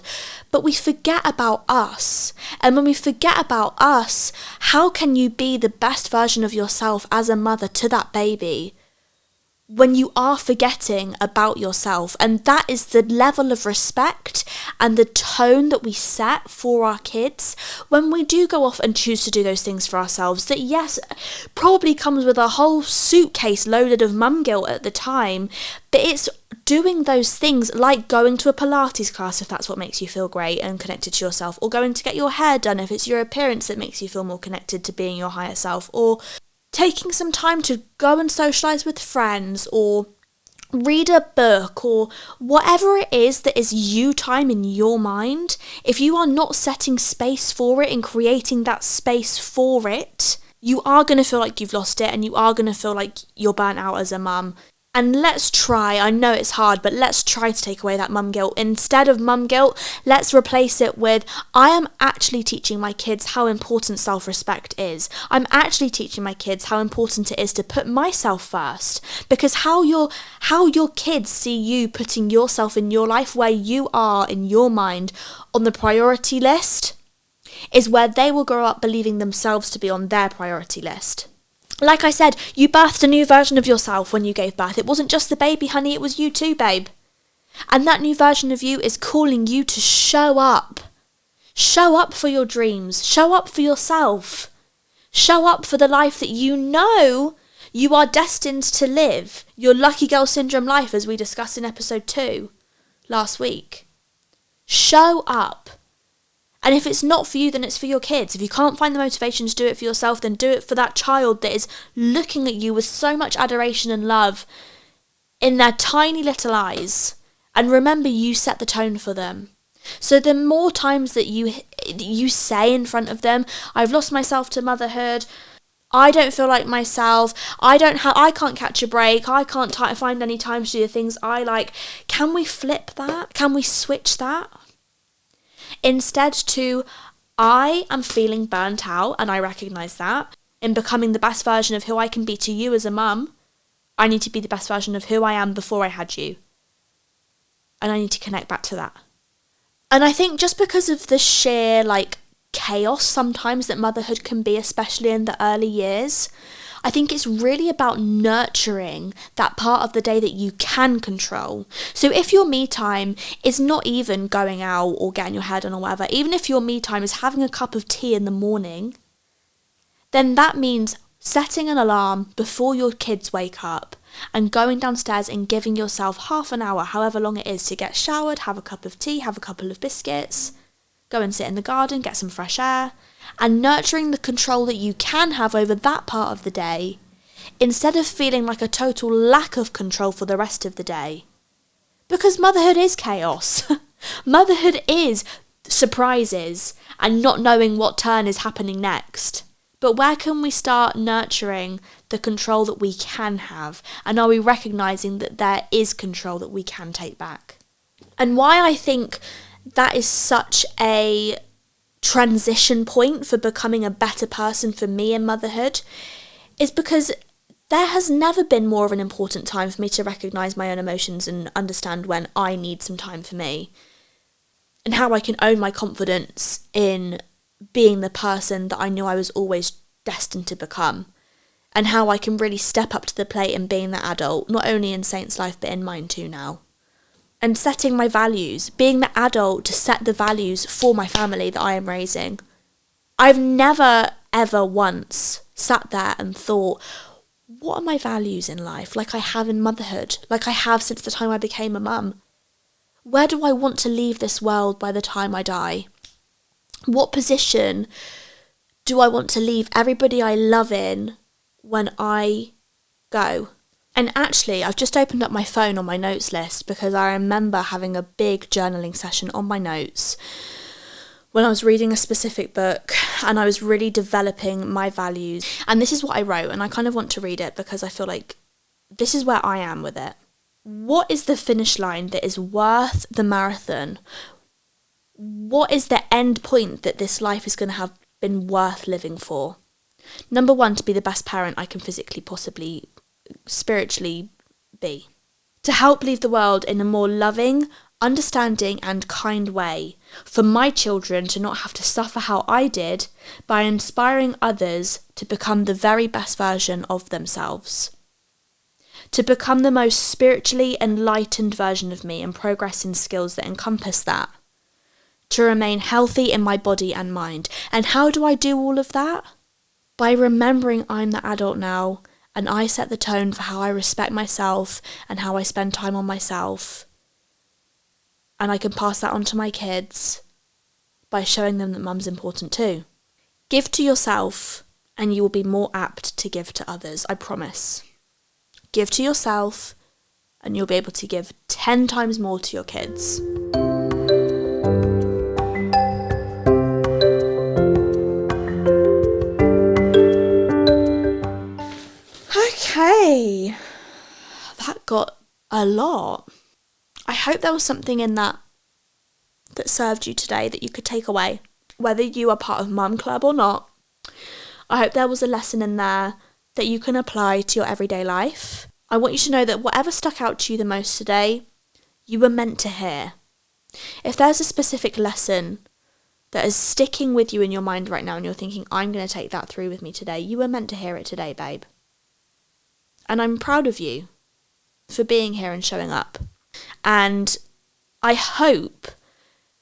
but we forget about us. And when we forget about us, how can you be the best version of yourself as a mother to that baby when you are forgetting about yourself? And that is the level of respect and the tone that we set for our kids when we do go off and choose to do those things for ourselves, that yes, probably comes with a whole suitcase loaded of mum guilt at the time, but it's doing those things like going to a Pilates class if that's what makes you feel great and connected to yourself, or going to get your hair done if it's your appearance that makes you feel more connected to being your higher self, or taking some time to go and socialise with friends, or read a book, or whatever it is that is you time in your mind. If you are not setting space for it and creating that space for it, you are going to feel like you've lost it, and you are going to feel like you're burnt out as a mum. And let's try, I know it's hard, but let's try to take away that mum guilt. Instead of mum guilt, let's replace it with, I am actually teaching my kids how important self-respect is. I'm actually teaching my kids how important it is to put myself first. Because how your kids see you putting yourself in your life, where you are in your mind on the priority list, is where they will grow up believing themselves to be on their priority list. Like I said, you birthed a new version of yourself when you gave birth. It wasn't just the baby, honey, it was you too, babe. And that new version of you is calling you to show up. Show up for your dreams. Show up for yourself. Show up for the life that you know you are destined to live. Your lucky girl syndrome life, as we discussed in episode 2 last week. Show up. And if it's not for you, then it's for your kids. If you can't find the motivation to do it for yourself, then do it for that child that is looking at you with so much adoration and love in their tiny little eyes. And remember, you set the tone for them. So the more times that you say in front of them, I've lost myself to motherhood, I don't feel like myself, I can't catch a break, I can't find any time to do the things I like. Can we flip that? Can we switch that? Instead to, I am feeling burnt out, and I recognise that. In becoming the best version of who I can be to you as a mum, I need to be the best version of who I am before I had you. And I need to connect back to that. And I think just because of the sheer, chaos sometimes that motherhood can be, especially in the early years, I think it's really about nurturing that part of the day that you can control. So if your me time is not even going out or getting your hair done or whatever, even if your me time is having a cup of tea in the morning, then that means setting an alarm before your kids wake up and going downstairs and giving yourself half an hour, however long it is, to get showered, have a cup of tea, have a couple of biscuits, go and sit in the garden, get some fresh air, and nurturing the control that you can have over that part of the day, instead of feeling like a total lack of control for the rest of the day. Because motherhood is chaos. Motherhood is surprises and not knowing what turn is happening next. But where can we start nurturing the control that we can have? And are we recognising that there is control that we can take back? And why I think that is such a transition point for becoming a better person for me in motherhood is because there has never been more of an important time for me to recognise my own emotions and understand when I need some time for me, and how I can own my confidence in being the person that I knew I was always destined to become, and how I can really step up to the plate and being that adult, not only in Saint's life but in mine too now. And setting my values, being the adult to set the values for my family that I am raising. I've never, ever once sat there and thought, what are my values in life, like I have in motherhood, like I have since the time I became a mum? Where do I want to leave this world by the time I die? What position do I want to leave everybody I love in when I go? And actually, I've just opened up my phone on my notes list because I remember having a big journaling session on my notes when I was reading a specific book and I was really developing my values. And this is what I wrote, and I kind of want to read it because I feel like this is where I am with it. What is the finish line that is worth the marathon? What is the end point that this life is going to have been worth living for? Number 1, to be the best parent I can physically, possibly, spiritually be. To help leave the world in a more loving, understanding and kind way. For my children to not have to suffer how I did by inspiring others to become the very best version of themselves. To become the most spiritually enlightened version of me and progress in skills that encompass that. To remain healthy in my body and mind. And how do I do all of that? By remembering I'm the adult now and I set the tone for how I respect myself and how I spend time on myself. And I can pass that on to my kids by showing them that mum's important too. Give to yourself and you will be more apt to give to others, I promise. Give to yourself and you'll be able to give 10 times more to your kids. Okay, that got a lot. I hope there was something in that served you today that you could take away, whether you are part of Mum Club or not. I hope there was a lesson in there that you can apply to your everyday life. I want you to know that whatever stuck out to you the most today, you were meant to hear. If there's a specific lesson that is sticking with you in your mind right now and you're thinking, I'm going to take that through with me today, you were meant to hear it today, babe. And I'm proud of you for being here and showing up. And I hope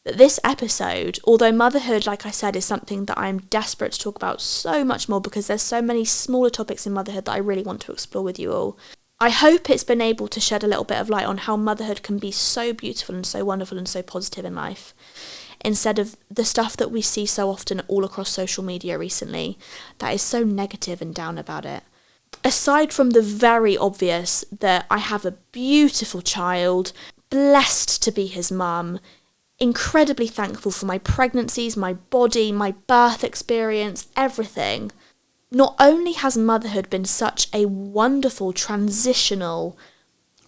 that this episode, although motherhood, like I said, is something that I'm desperate to talk about so much more because there's so many smaller topics in motherhood that I really want to explore with you all. I hope it's been able to shed a little bit of light on how motherhood can be so beautiful and so wonderful and so positive in life, instead of the stuff that we see so often all across social media recently that is so negative and down about it. Aside from the very obvious that I have a beautiful child, blessed to be his mum, incredibly thankful for my pregnancies, my body, my birth experience, everything. Not only has motherhood been such a wonderful transitional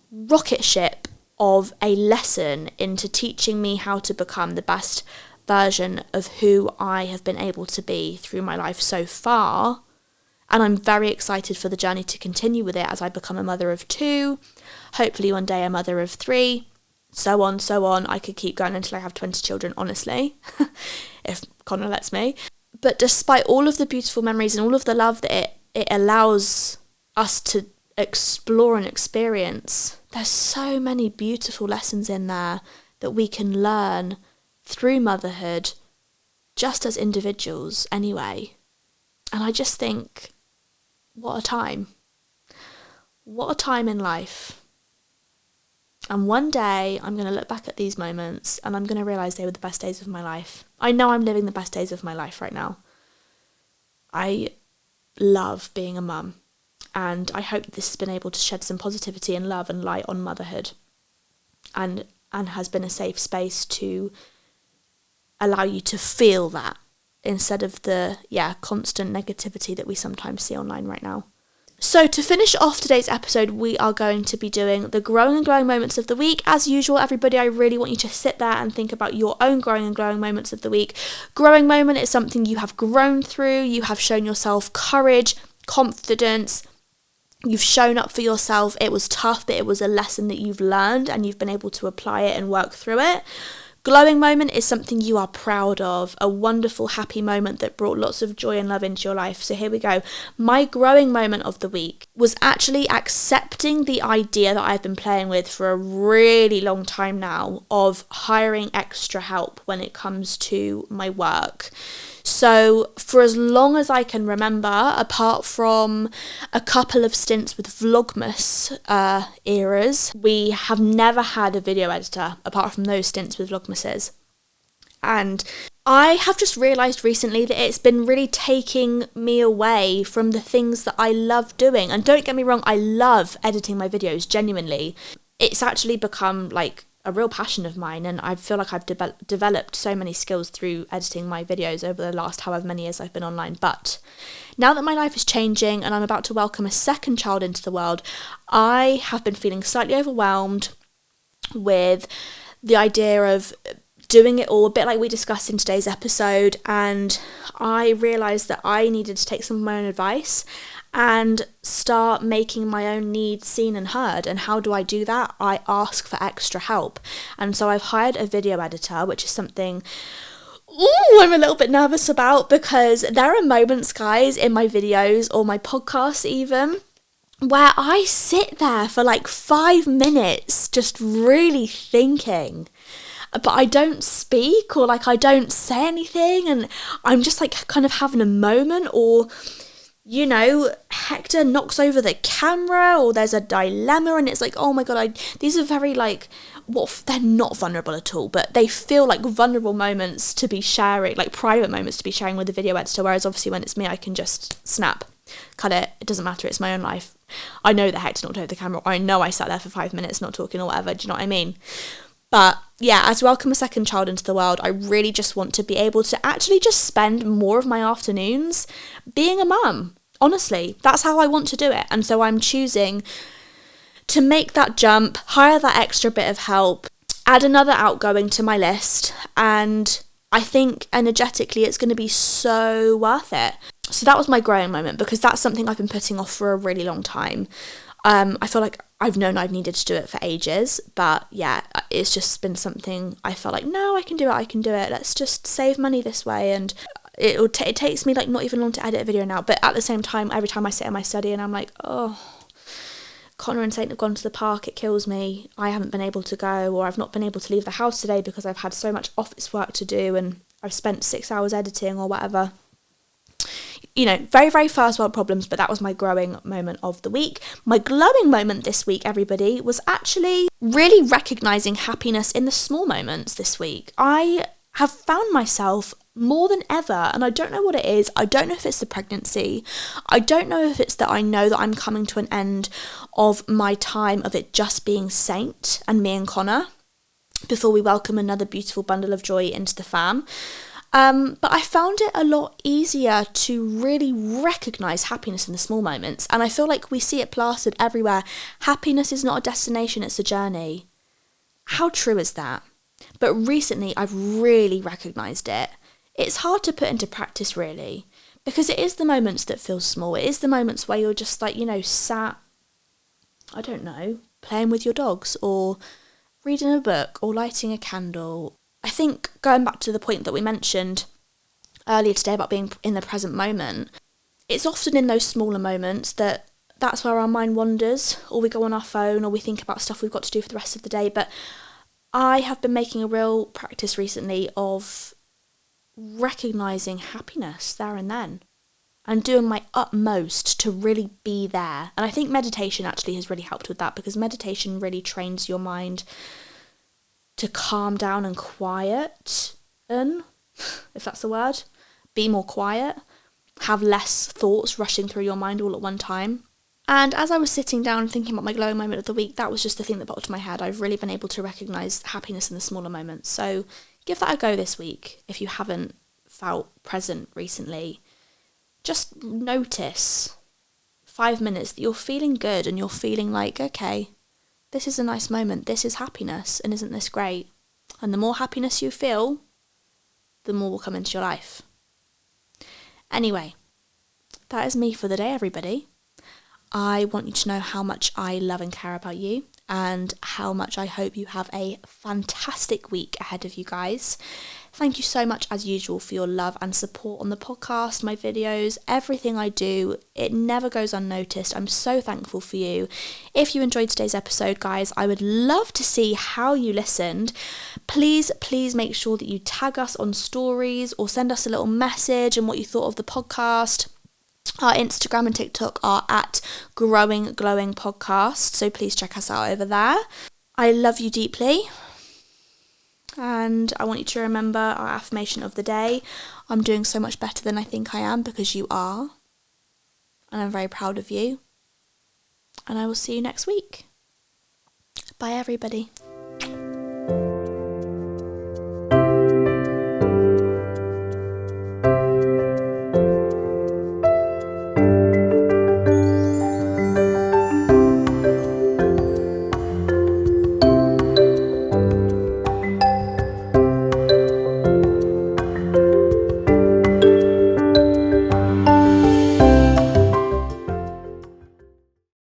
rocket ship of a lesson into teaching me how to become the best version of who I have been able to be through my life so far, and I'm very excited for the journey to continue with it as I become a mother of 2, hopefully one day a mother of 3, so on, so on. I could keep going until I have 20 children, honestly, if Connor lets me. But despite all of the beautiful memories and all of the love that it allows us to explore and experience, there's so many beautiful lessons in there that we can learn through motherhood, just as individuals anyway. And I just think, what a time. What a time in life. And one day I'm going to look back at these moments and I'm going to realise they were the best days of my life. I know I'm living the best days of my life right now. I love being a mum, and I hope this has been able to shed some positivity and love and light on motherhood, and has been a safe space to allow you to feel that instead of the constant negativity that we sometimes see online right now. So to finish off today's episode, we are going to be doing the growing and glowing moments of the week. As usual, everybody, I really want you to sit there and think about your own growing and glowing moments of the week. Growing moment is something you have grown through. You have shown yourself courage, confidence. You've shown up for yourself. It was tough, but it was a lesson that you've learned and you've been able to apply it and work through it. Glowing moment is something you are proud of, a wonderful, happy moment that brought lots of joy and love into your life. So here we go. My growing moment of the week was actually accepting the idea that I've been playing with for a really long time now of hiring extra help when it comes to my work. So for as long as I can remember, apart from a couple of stints with Vlogmas eras, we have never had a video editor apart from those stints with Vlogmases. And I have just realised recently that it's been really taking me away from the things that I love doing. And don't get me wrong, I love editing my videos, genuinely. It's actually become like a real passion of mine, and I feel like I've developed so many skills through editing my videos over the last however many years I've been online. But now that my life is changing and I'm about to welcome a second child into the world, I have been feeling slightly overwhelmed with the idea of doing it all, a bit like we discussed in today's episode, and I realised that I needed to take some of my own advice and start making my own needs seen and heard. And how do I do that? I ask for extra help. And so I've hired a video editor, which is something I'm a little bit nervous about, because there are moments, guys, in my videos or my podcasts even, where I sit there for like 5 minutes just really thinking, but I don't speak, or like I don't say anything, and I'm just like kind of having a moment, or you know, Hector knocks over the camera, or there's a dilemma, and it's like, oh my god, these are very like, they're not vulnerable at all, but they feel like vulnerable moments to be sharing, like private moments to be sharing with the video editor, whereas obviously when it's me, I can just snap, cut it doesn't matter, it's my own life. I know that Hector knocked over the camera, or I know I sat there for 5 minutes not talking or whatever, do you know what I mean? But yeah, as I welcome a second child into the world, I really just want to be able to actually just spend more of my afternoons being a mum. Honestly, that's how I want to do it. And so I'm choosing to make that jump, hire that extra bit of help, add another outgoing to my list, and I think energetically it's going to be so worth it. So that was my growing moment, because that's something I've been putting off for a really long time. I feel like I've known I've needed to do it for ages, but yeah, it's just been something I felt like, no, I can do it. Let's just save money this way. And it takes me like not even long to edit a video now, but at the same time, every time I sit in my study and I'm like, oh, Connor and Saint have gone to the park, it kills me. I haven't been able to go, or I've not been able to leave the house today because I've had so much office work to do and I've spent 6 hours editing or whatever. You know, very, very first world problems, but that was my growing moment of the week. My glowing moment this week, everybody, was actually really recognising happiness in the small moments this week. I have found myself more than ever, and I don't know what it is. I don't know if it's the pregnancy. I don't know if it's that I know that I'm coming to an end of my time of it just being Saint and me and Connor before we welcome another beautiful bundle of joy into the fam. But I found it a lot easier to really recognise happiness in the small moments. And I feel like we see it plastered everywhere. Happiness is not a destination, it's a journey. How true is that? But recently I've really recognised it. It's hard to put into practice, really, because it is the moments that feel small. It is the moments where you're just like, you know, sat, I don't know, playing with your dogs or reading a book or lighting a candle. I think going back to the point that we mentioned earlier today about being in the present moment, it's often in those smaller moments that's where our mind wanders, or we go on our phone, or we think about stuff we've got to do for the rest of the day. But I have been making a real practice recently of recognising happiness there and then and doing my utmost to really be there. And I think meditation actually has really helped with that, because meditation really trains your mind to calm down and quiet, if that's the word, be more quiet, have less thoughts rushing through your mind all at one time. And as I was sitting down and thinking about my glowing moment of the week, that was just the thing that popped to my head. I've really been able to recognise happiness in the smaller moments. So give that a go this week if you haven't felt present recently. Just notice 5 minutes that you're feeling good and you're feeling like, okay, this is a nice moment, this is happiness, and isn't this great? And the more happiness you feel, the more will come into your life. Anyway, that is me for the day, everybody. I want you to know how much I love and care about you. and how much I hope you have a fantastic week ahead of you guys. Thank you so much, as usual, for your love and support on the podcast, my videos, everything I do. It never goes unnoticed. I'm so thankful for you. If you enjoyed today's episode, guys, I would love to see how you listened. Please make sure that you tag us on stories or send us a little message and what you thought of the podcast. Our Instagram and TikTok are at Growing Glowing Podcast, so please check us out over there. I love you deeply. And I want you to remember our affirmation of the day. I'm doing so much better than I think I am, because you are. And I'm very proud of you. And I will see you next week. Bye, everybody.